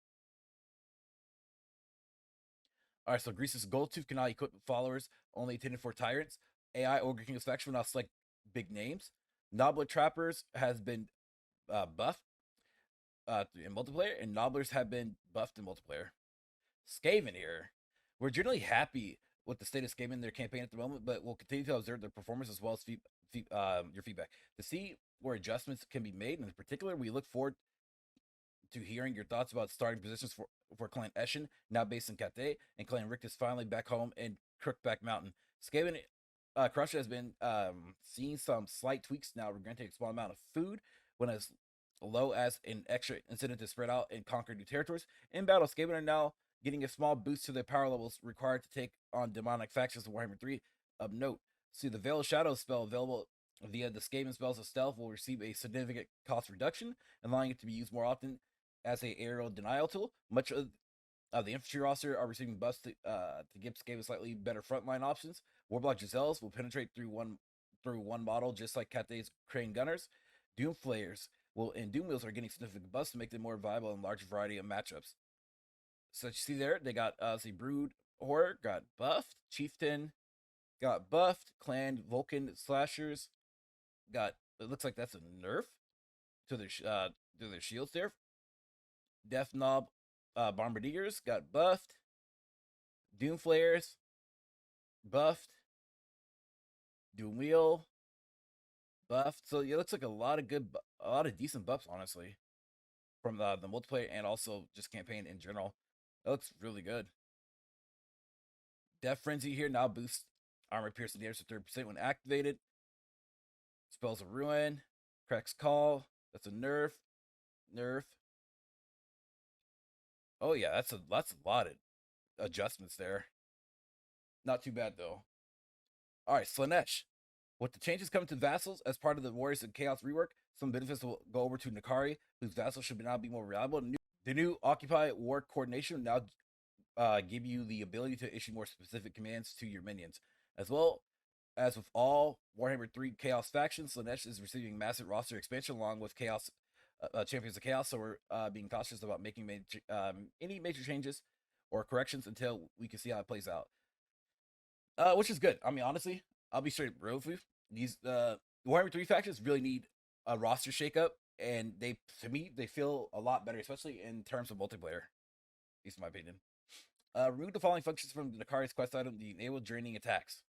All right, so Greece's Goldtooth cannot equip followers only intended for tyrants. AI Ogre King's faction will now select big names. Nobbler Trappers has been buffed in multiplayer, and Nobblers have been buffed in multiplayer. Skaven here. We're generally happy with the state of Skaven in their campaign at the moment, but we'll continue to observe their performance as well as your feedback to see where adjustments can be made. And in particular, we look forward to hearing your thoughts about starting positions for Clan Eshin, now based in Cathay, and Clan Rictus finally back home in Crookback Mountain. Skaven Crusher has been seeing some slight tweaks now, granting a small amount of food when as low as an extra incentive to spread out and conquer new territories. In battle, Skaven are now getting a small boost to their power levels required to take on demonic factions in Warhammer 3. Of note, see the Veil of Shadows spell available via the Skaven spells of stealth will receive a significant cost reduction, allowing it to be used more often as a aerial denial tool. Much of the infantry roster are receiving buffs to give Skaven slightly better frontline options. Warblock Giselles will penetrate through one model, just like Cathay's Crane Gunners. Doom Flayers and Doom Wheels are getting significant buffs to make them more viable in a larger variety of matchups. So you see there, they got the Brood Horror got buffed, Chieftain got buffed, Clan Vulcan Slashers got. It looks like that's a nerf to their shields there. Death Knob Bombardiers got buffed. Doom Flayers buffed. Doom Wheel buffed. So it looks like a lot of decent buffs, honestly, from the multiplayer and also just campaign in general. That looks really good. Death Frenzy here now boosts armor piercing damage to 30% when activated. Spells of Ruin, Crack's Call. That's a nerf. Oh yeah, that's a lot of adjustments there. Not too bad though. All right, Slaanesh. With the changes coming to vassals as part of the Warriors of Chaos rework, some benefits will go over to Nakari, whose vassals should now be more reliable. The new Occupy War Coordination will now give you the ability to issue more specific commands to your minions. As well as with all Warhammer 3 Chaos factions, Slaanesh is receiving massive roster expansion along with Chaos Champions of Chaos, so we're being cautious about making any major changes or corrections until we can see how it plays out. Which is good. I mean, honestly, I'll be straight real with you. These Warhammer 3 factions really need a roster shakeup, and to me they feel a lot better, especially in terms of multiplayer. At least in my opinion. Remove the following functions from the Nakari's quest item: the enable draining attacks.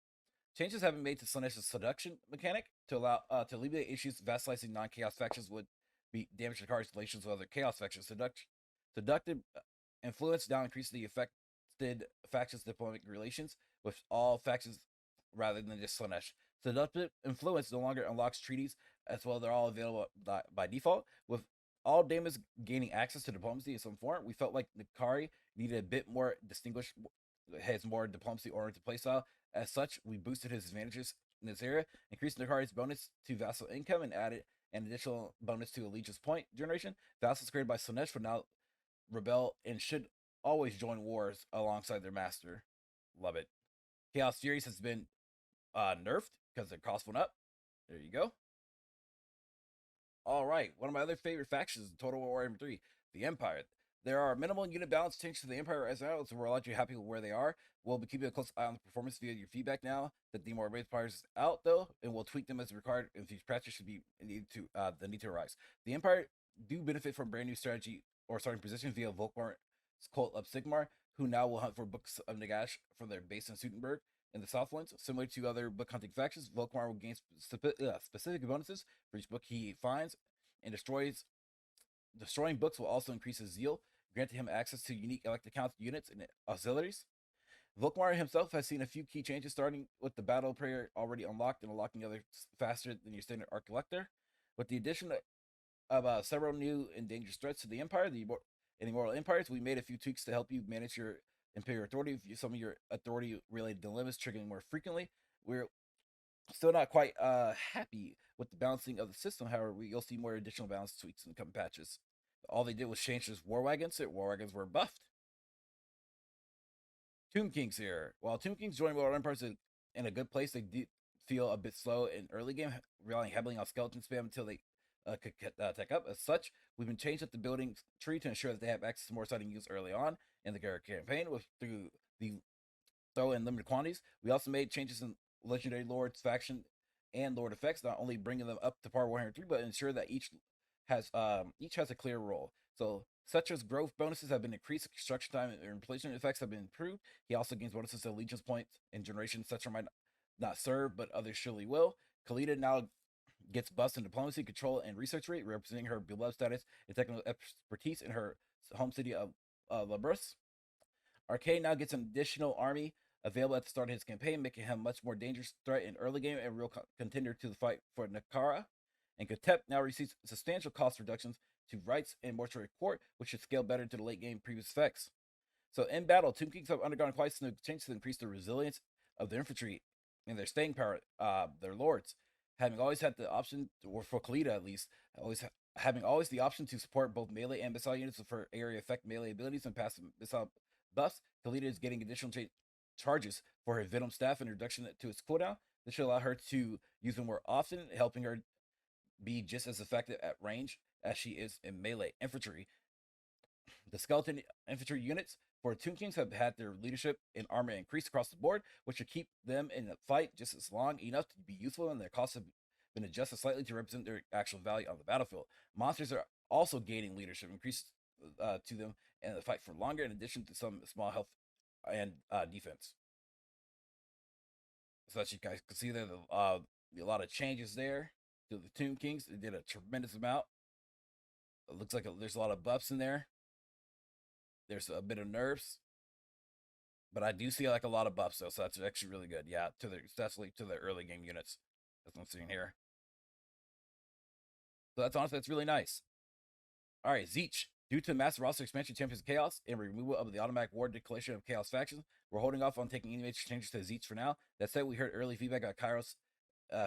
Changes have been made to Slaanesh's seduction mechanic to allow to alleviate issues vassalizing non-chaos factions would be damage Nakari's relations with other chaos factions. Seductive influence now increases the affected factions' diplomatic relations with all factions rather than just Slaanesh. Seductive influence no longer unlocks treaties as well. They're all available by default. With all daemons gaining access to diplomacy in some form. We felt like Nikari needed a bit more distinguished, has more diplomacy-oriented playstyle. As such, we boosted his advantages in this area, increased Nikari's bonus to vassal income, and added an additional bonus to allegiance point generation. Vassals created by Slaanesh will now rebel and should always join wars alongside their master. Love it. Chaos Furies has been nerfed because their cost went up. There you go. All right, one of my other favorite factions in Total War Warhammer 3, the Empire. There are minimal unit balance changes to the Empire as well, so we're largely happy with where they are. We'll be keeping a close eye on the performance via your feedback now that the more Empires is out, though, and we'll tweak them as required if these patches should be need to arise. The Empire do benefit from brand new strategy or starting position via Volkmar's Cult of Sigmar, who now will hunt for books of Nagash from their base in Sudenburg in the Southlands. Similar to other book hunting factions, Volkmar will gain specific bonuses for each book he finds and destroys. Destroying books will also increase his zeal, granting him access to unique elect account units and auxiliaries. Volkmar himself has seen a few key changes, starting with the battle prayer already unlocked and unlocking others faster than your standard arc collector. With the addition of several new and dangerous threats to the Empire, the Immortal Empires, we made a few tweaks to help you manage your Imperial authority. Some of your authority-related dilemmas triggering more frequently. We're still not quite happy with the balancing of the system. However, you'll see more additional balance tweaks in the coming patches. All they did was change this war wagons. War wagons were buffed. Tomb Kings here. While Tomb Kings join World Empires in a good place, they do feel a bit slow in early game, relying heavily on skeleton spam until they could tech up. As such, we've been changed up the building tree to ensure that they have access to more exciting use early on in the campaign through the throw in limited quantities. We also made changes in Legendary Lords faction and Lord effects, not only bringing them up to par 103, but ensure that each has a clear role. So, such as growth bonuses have been increased, construction time and replacement effects have been improved. He also gains bonuses to allegiance points in generation such might not serve, but others surely will. Khalida now gets buffs in diplomacy, control, and research rate, representing her beloved status and technical expertise in her home city of Labrus. Arcane now gets an additional army available at the start of his campaign, making him a much more dangerous threat in early game and a real contender to the fight for Nakara. And Katep now receives substantial cost reductions to Rights and Mortuary Court, which should scale better to the late game previous effects. So in battle, Tomb Kings have undergone quite some changes to increase the resilience of their infantry and their staying power, their lords. Having always had the option, or for Khalida at least, having always the option to support both melee and missile units for area effect melee abilities and passive missile buffs, Khalida is getting additional charges for her Venom staff and reduction to its cooldown. This should allow her to use them more often, helping her be just as effective at range as she is in melee infantry. The skeleton infantry units for Tomb Kings have had their leadership and armor increased across the board, which should keep them in the fight just as long enough to be useful, and their costs have been adjusted slightly to represent their actual value on the battlefield. Monsters are also gaining leadership increased to them in the fight for longer, in addition to some small health and defense. So as you guys can see there, a lot of changes there to the Tomb Kings. They did a tremendous amount. It looks like there's a lot of buffs in there. There's a bit of nerfs, but I do see like a lot of buffs though, so that's actually really good. Yeah, especially to the early game units. That's what I'm seeing here. So that's really nice. All right, Tzeentch. Due to massive roster expansion, Champions of Chaos, and removal of the automatic war declaration of Chaos factions, we're holding off on taking any major changes to Tzeentch for now. That said, we heard early feedback on Kairos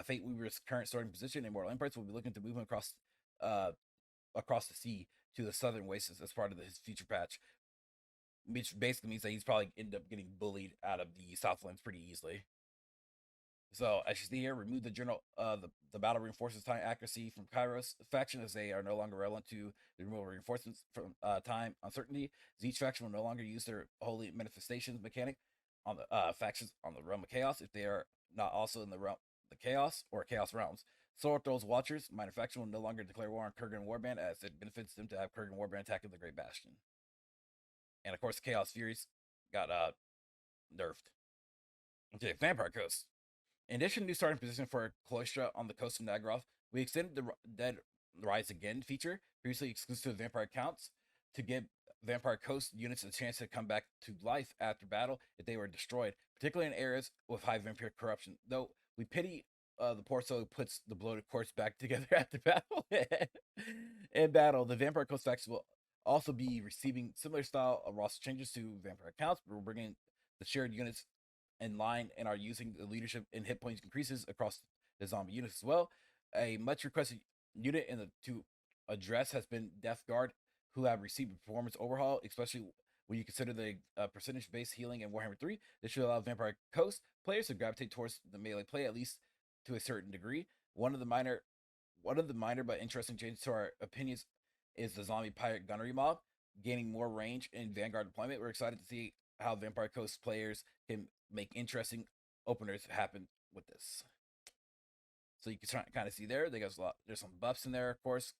Fate Weaver's current starting position in Immortal Empires. We'll be looking to move him across the sea to the southern wastes as part of his future patch, which basically means that he's probably end up getting bullied out of the Southlands pretty easily. So as you see here, remove the general the battle reinforcements time accuracy from Kairos faction, as they are no longer relevant to the removal reinforcements from time uncertainty. Tzeentch faction will no longer use their holy manifestations mechanic on the factions on the realm of chaos if they are not also in the realm the chaos or chaos realms. Sword Throws Watchers, minor faction, will no longer declare war on Kurgan Warband, as it benefits them to have Kurgan Warband attacking the Great Bastion. And of course, Chaos Furies got nerfed. Okay, Vampire Coast. In addition to new starting position for Cloistra on the coast of Nagaroth, we extended the Dead Rise Again feature, previously exclusive to Vampire accounts, to give Vampire Coast units a chance to come back to life after battle if they were destroyed, particularly in areas with high vampire corruption. Though we pity the poor soul puts the bloated corpse back together after battle. In battle, the Vampire Coast faction will also be receiving similar style of roster changes to Vampire accounts, but we're bringing the shared units in line and are using the leadership and hit points increases across the zombie units as well. A much requested unit to address has been Death Guard, who have received a performance overhaul, especially when you consider the percentage-based healing in Warhammer 3. This should allow Vampire Coast players to gravitate towards the melee play, at least to a certain degree. One of the minor but interesting changes to our opinions is the zombie pirate gunnery mob gaining more range in Vanguard deployment. We're excited to see how Vampire Coast players can make interesting openers happen with this. So you can kind of see there, they got there's some buffs in there, of course.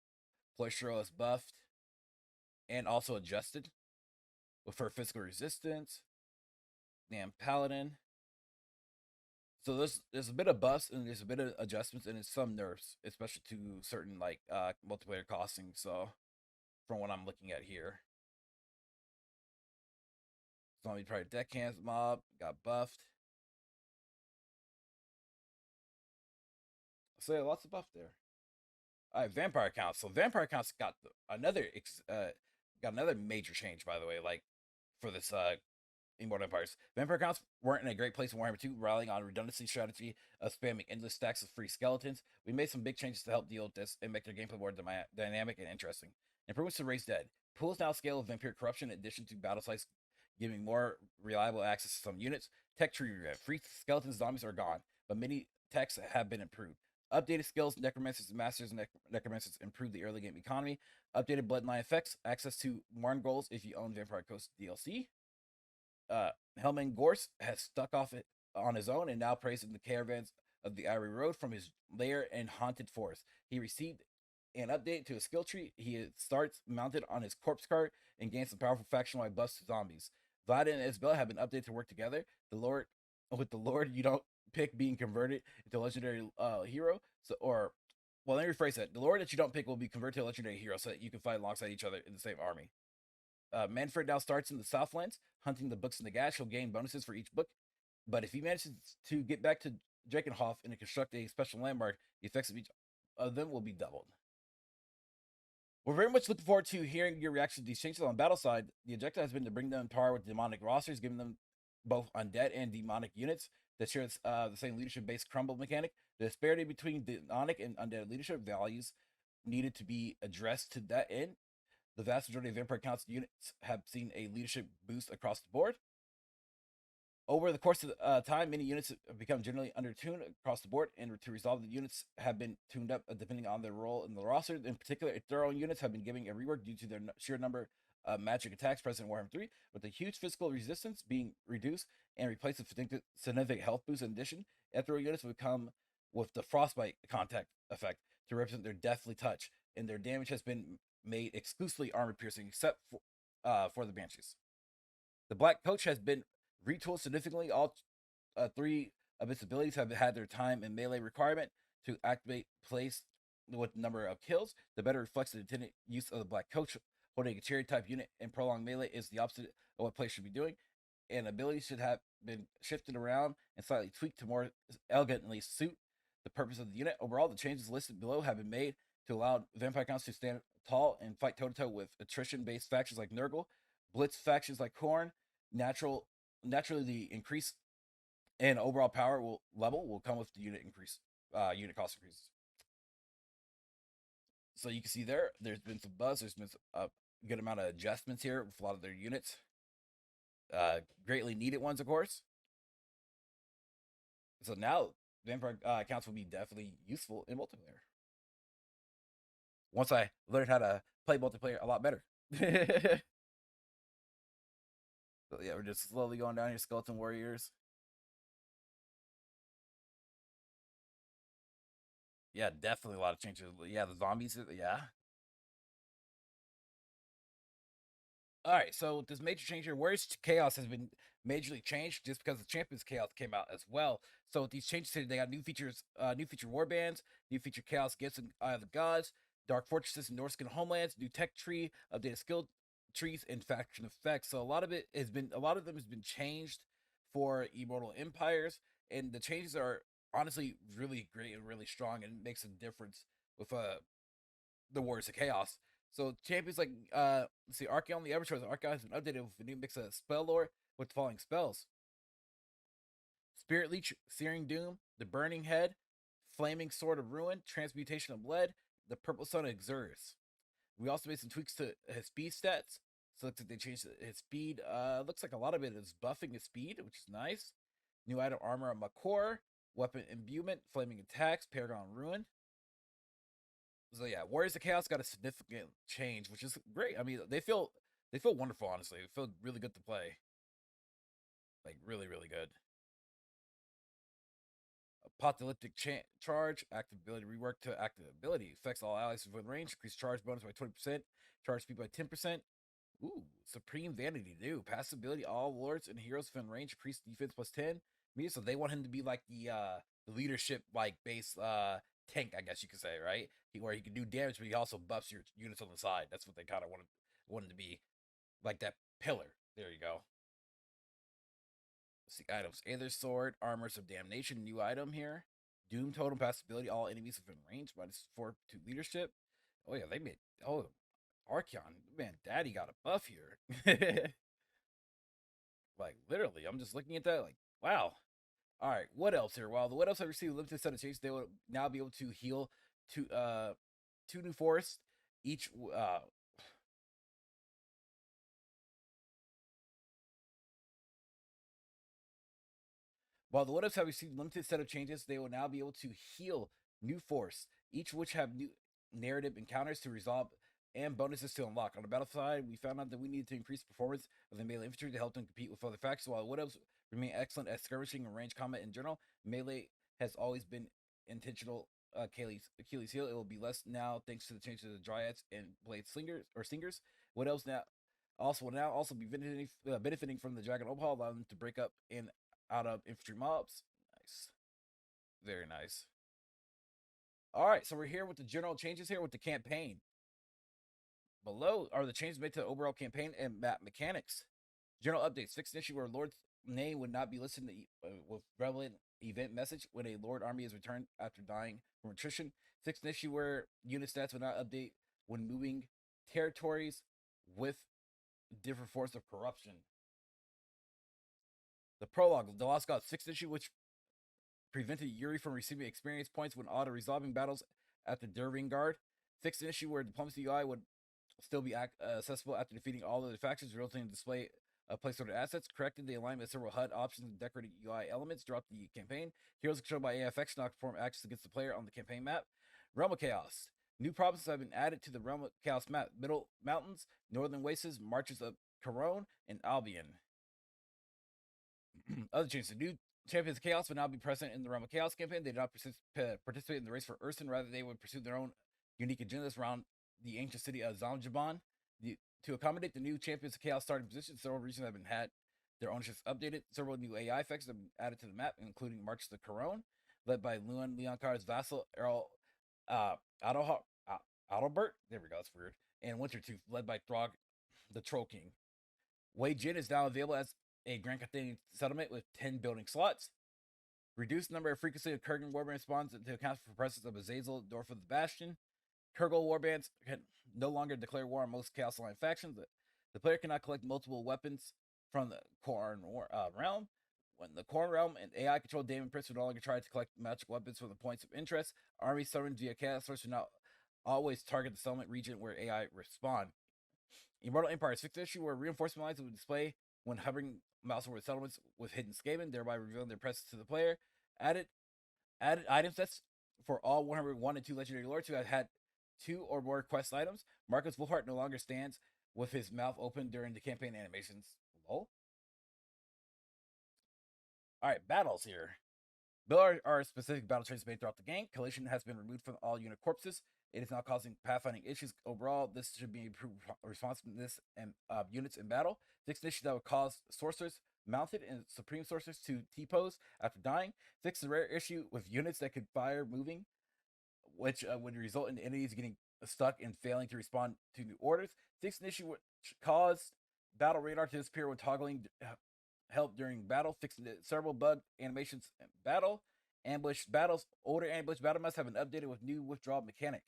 Ploystro is buffed and also adjusted with her physical resistance. Damn Paladin. So there's a bit of buffs and there's a bit of adjustments and there's some nerfs, especially to certain like multiplayer costing. So from what I'm looking at here, zombie pirate deckhands mob got buffed. So yeah, lots of buff there. All right, vampire counts. So vampire counts got another major change, by the way. Like for this Immortal Empires, vampire counts weren't in a great place in Warhammer 2, relying on redundancy strategy of spamming endless stacks of free skeletons. We made some big changes to help deal with this and make their gameplay more dynamic and interesting. Improvements to Raise Dead. Pools now scale with vampire corruption in addition to battle size, giving more reliable access to some units. Tech tree rev. Free skeleton zombies are gone, but many techs have been improved. Updated skills, Necromancers and Masters Necromancers improve the early game economy. Updated Bloodline effects, access to Nurgle if you own Vampire Coast DLC. Helman Gorse has stuck off it on his own and now preys in the caravans of the Ivory Road from his lair in Haunted Forest. He received an update to his skill tree. He starts mounted on his corpse cart and gains some powerful faction-wide buffs to zombies. Vlad and Isabella have been updated to work together. The Lord you don't pick being converted into a legendary hero. Let me rephrase that. The Lord that you don't pick will be converted to a legendary hero so that you can fight alongside each other in the same army. Manfred now starts in the Southlands, hunting the books in the gash. He'll gain bonuses for each book. But if he manages to get back to Drakenhof and to construct a special landmark, the effects of each of them will be doubled. We're very much looking forward to hearing your reaction to these changes on the battle side. The objective has been to bring them in par with demonic rosters, giving them both undead and demonic units that share the same leadership-based crumble mechanic. The disparity between demonic and undead leadership values needed to be addressed to that end. The vast majority of Vampire Council units have seen a leadership boost across the board. Over the course of time, many units have become generally undertuned across the board, and to resolve the units have been tuned up depending on their role in the roster. In particular, Ethereal units have been giving a rework due to their sheer number of magic attacks present in Warhammer 3, with the huge physical resistance being reduced and replaced with significant health boost. In addition, Ethereal units will come with the Frostbite contact effect to represent their deathly touch, and their damage has been made exclusively armor piercing, except for the Banshees. The Black Coach has been retooled significantly. All three of its abilities have had their time and melee requirement to activate placed with the number of kills. The better reflects the intended use of the Black Coach. Holding a chariot type unit in prolonged melee is the opposite of what players should be doing, and abilities should have been shifted around and slightly tweaked to more elegantly suit the purpose of the unit. Overall, the changes listed below have been made to allow Vampire Counts to stand tall and fight toe-to-toe with attrition-based factions like Nurgle, blitz factions like Khorne. Naturally, the increase in overall power level will come with the unit unit cost increases. So you can see there's been some buzz. There's been a good amount of adjustments here with a lot of their units. Greatly needed ones, of course. So now Vampire accounts will be definitely useful in multiplayer. Once I learned how to play multiplayer a lot better. So yeah, we're just slowly going down here. Skeleton Warriors. Yeah, definitely a lot of changes. Yeah, the zombies. Yeah. All right, so this major change here, Warriors Chaos has been majorly changed just because the Champions Chaos came out as well. So with these changes here, they got new features, new feature warbands, new feature Chaos Gifts and Eye of the Gods, Dark Fortresses and Norscan Homelands, new tech tree, updated skill trees, and faction effects. So a lot of them has been changed for Immortal Empires, and the changes are honestly really great and really strong, and makes a difference with the Warriors of Chaos. So champions like let's see, Archeon the Everchoice. Archeon has been updated with a new mix of spell lore with the following spells: Spirit Leech, Searing Doom, the Burning Head, Flaming Sword of Ruin, Transmutation of Lead, the Purple Sun of Xurus. We also made some tweaks to his speed stats. So looks like they changed his speed. Looks like a lot of it is buffing his speed, which is nice. New item armor on Makor, weapon imbuement, flaming attacks, Paragon Ruin. So yeah, Warriors of Chaos got a significant change, which is great. I mean, they feel wonderful. Honestly, they feel really good to play. Like really, really good. Apocalyptic charge, active ability rework to active ability. Affects all allies within range. Increase charge bonus by 20%. Charge speed by 10%. Ooh, Supreme Vanity new. Passive ability, all lords and heroes within range. Increase defense plus 10. So they want him to be like the leadership like base tank, I guess you could say, right? Where he can do damage, but he also buffs your units on the side. That's what they kind of wanted to be. Like that pillar. There you go. Let's see items. Aether Sword, Armors of Damnation, new item here. Doom Totem, passive ability, all enemies within range, -4 to leadership. Oh yeah, they made Archeon, man, daddy got a buff here. Like literally, I'm just looking at that like, wow. All right, what else here? Well, the what else have received a limited set of changes. They will now be able to heal two new forests each. While the what ifs have received a limited set of changes, they will now be able to heal new force, each of which have new narrative encounters to resolve and bonuses to unlock. On the battle side, we found out that we needed to increase performance of the melee infantry to help them compete with other factions. While the what ifs remain excellent at skirmishing and range combat in general, melee has always been intentional Achilles heel. It will be less now thanks to the changes of the dryads and blade slingers or singers. What else now? Also will now also be benefiting from the dragon overhaul, allowing them to break up and out of infantry mobs. Nice. Very nice. All right, so we're here with the general changes here with the campaign. Below are the changes made to the overall campaign and map mechanics. General updates. Fixed an issue where Lord's name would not be listed with relevant event message when a Lord army is returned after dying from attrition. Fixed an issue where unit stats would not update when moving territories with different forms of corruption. The prologue, the Lost Gods. Fixed issue which prevented Yuri from receiving experience points when auto-resolving battles at the Dervingard. Fixed an issue where Diplomacy UI would still be accessible after defeating all of the factions, resulting in display of placeholder assets. Corrected the alignment of several HUD options and decorated UI elements throughout the campaign. Heroes controlled by AFX now perform actions against the player on the campaign map. Realm of Chaos. New provinces have been added to the Realm of Chaos map. Middle Mountains, Northern Wastes, Marches of Khorne, and Albion. Other changes. The new Champions of Chaos would now be present in the Realm of Chaos campaign. They did not participate in the race for Urson. Rather, they would pursue their own unique agendas around the ancient city of Zamjaban. To accommodate the new Champions of Chaos starting positions, several regions have been had their ownerships updated. Several new AI effects have been added to the map, including Marches of Khorne, led by Leonkar's vassal Earl Adalbert. There we go. That's weird. And Wintertooth, led by Throg, the Troll King. Wei Jin is now available as a Grand Cathay settlement with 10 building slots. Reduced number of frequency of Kurgan warband spawns to account for the presence of Azazel, Dwarf of the Bastion. Kurgan warbands can no longer declare war on most Chaos Line factions. The player cannot collect multiple weapons from the Khorne realm. When the Khorne realm and AI controlled Daemon Prince would no longer try to collect magic weapons from the points of interest. Armies summoned via Chaos Source should now always target the settlement region where AI respawn. Immortal Empire 6th issue where reinforcement lines would display when hovering mouse over settlements with hidden Skaven, thereby revealing their presence to the player. Added item sets for all Warhammer 1 and 2 legendary lords who have had 2 or more quest items. Marcus Wolfhart no longer stands with his mouth open during the campaign animations. Lol. Alright, battles here. There are specific battle traits made throughout the game. Collision has been removed from all unit corpses. It is now causing pathfinding issues. Overall, this should be improved responsiveness and units in battle. Fixed an issue that would cause sorcerers mounted and supreme sorcerers to T-pose after dying. Fixed a rare issue with units that could fire moving, which would result in enemies getting stuck and failing to respond to new orders. Fixed an issue which caused battle radar to disappear when toggling help during battle. Fixed several bug animations in battle. ambush battles. Older ambush battle maps have been updated with new withdrawal mechanic.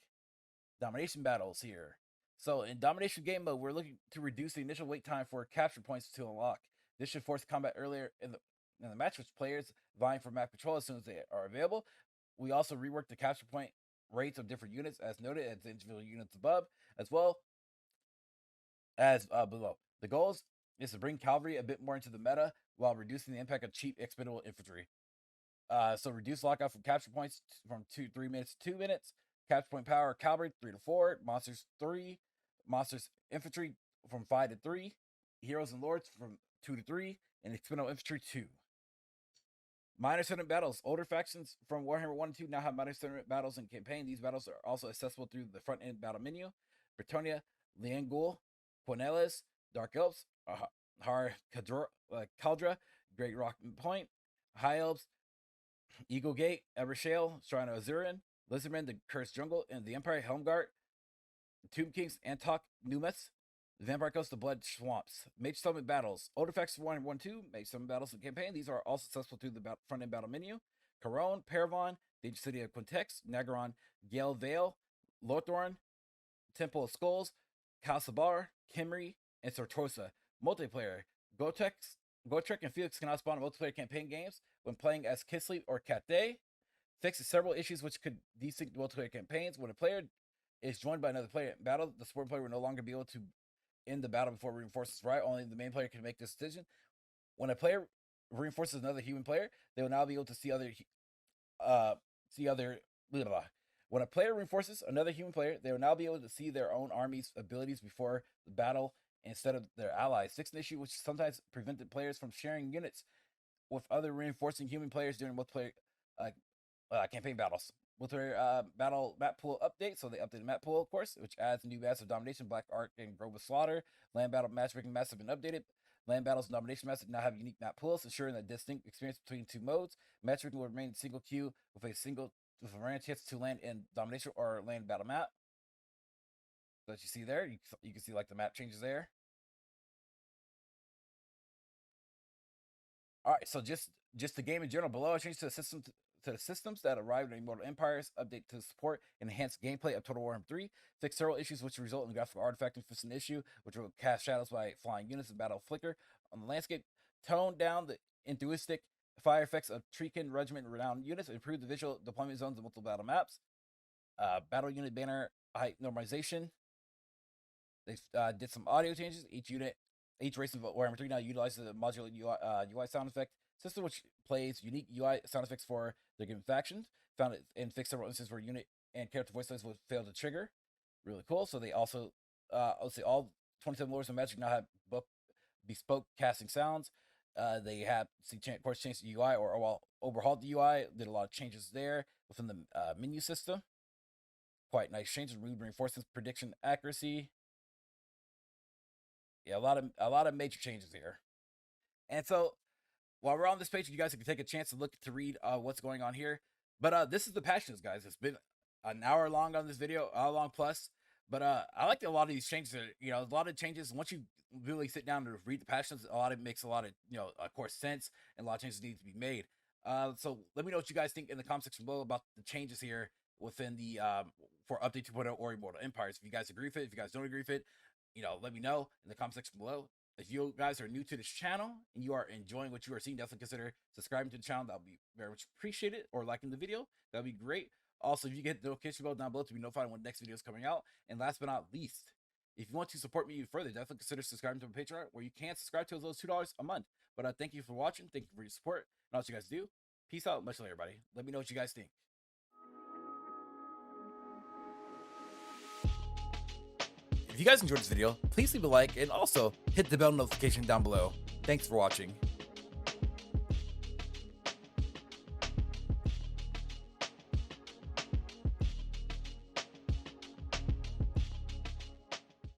Domination battles here. So in domination game mode, we're looking to reduce the initial wait time for capture points to unlock. This should force combat earlier in the match, with players vying for map control as soon as they are available. We also reworked the capture point rates of different units, as noted, as the individual units above, as well as below. The goal is to bring cavalry a bit more into the meta while reducing the impact of cheap expendable infantry. So reduce lockout from capture points from 3 minutes to 2 minutes. Capture point power cavalry 3 to 4, monsters 3, monsters infantry from 5 to 3, heroes and lords from 2 to 3, and expendable infantry 2. Minor tournament battles. Older factions from Warhammer 1 and 2 now have minor tournament battles in campaign. These battles are also accessible through the front end battle menu. Britonia, Liangul, Poneles, Dark Elves, Har Caldra, Great Rock Point, High Elves, Eagle Gate, Evershale, Shrine of Azurin, Lizardmen, the Cursed Jungle, and the Empire, Helmgart, Tomb Kings, Antok, Numas, the Vampire Coast, the Blood Swamps. Mage Summon battles. Older factions 1 and 1 2, Mage Summon battles in campaign. These are also accessible through the front end battle menu. Khorne, Paravon, the ancient city of Quintex, Nagaron, Gale Vale, Lothorn, Temple of Skulls, Kalsabar, Kimri, and Sortosa. Multiplayer. Gotrek and Felix cannot spawn in multiplayer campaign games when playing as Kislev or Cathay. Fixes several issues which could desync multiplayer campaigns. When a player is joined by another player in battle, the support player will no longer be able to end the battle before reinforcements arrive. Only the main player can make this decision. When a player reinforces another human player, they will now be able to see other When a player reinforces another human player, they will now be able to see their own army's abilities before the battle instead of their allies. Fixed an issue which sometimes prevented players from sharing units with other reinforcing human players during multiplayer campaign battles. Multiplayer battle map pool update. So they updated map pool, of course, which adds new maps of domination, Black Ark, and Grove of Slaughter. Land battle matchmaking maps have been updated. Land battles and domination maps now have unique map pools, ensuring a distinct experience between two modes. Matchmaking will remain single queue with a random chance to land in domination or land battle map. So that you see there, you can see like the map changes there. All right, so just the game in general. Below, I changed to the systems that arrived in Immortal Empires. Update to support and enhance gameplay of Total Warhammer 3. Fix several issues which result in graphical artifact and fix an issue which will cast shadows by flying units and battle flicker on the landscape. Tone down the enthusiastic fire effects of Treekin Regiment and renowned units. Improve the visual deployment zones of multiple battle maps. Battle unit banner height normalization. They did some audio changes. Each race of Warhammer 3 now utilizes the modular UI sound effect system, which plays unique UI sound effects for their given factions. Found it and fixed several instances where unit and character voice lines would fail to trigger. Really cool. So they also, let's say all 27 Lords of Magic now have bespoke casting sounds. They have, of course, changed the UI or overhauled the UI. Did a lot of changes there within the menu system. Quite nice changes. Removed reinforcements, prediction accuracy. Yeah, a lot of major changes here. And so while we're on this page, you guys can take a chance to read what's going on here. But this is the patch notes, guys. It's been an hour long on this video, hour long plus. But I like a lot of these changes. A lot of changes. Once you really sit down to read the patch notes, it makes a lot of, of course, sense, and a lot of changes need to be made. So let me know what you guys think in the comment section below about the changes here within the for update 2.0 or Immortal Empires. If you guys agree with it, if you guys don't agree with it, let me know in the comment section below. If you guys are new to this channel and you are enjoying what you are seeing, definitely consider subscribing to the channel. That would be very much appreciated. Or liking the video. That would be great. Also, if you get the notification bell down below to be notified when the next video is coming out. And last but not least, if you want to support me even further, definitely consider subscribing to my Patreon, where you can subscribe to as low as $2 a month. But thank you for watching. Thank you for your support. And all you guys do. Peace out. Much later, everybody. Let me know what you guys think. If you guys enjoyed this video, please leave a like and also hit the bell notification down below. Thanks for watching.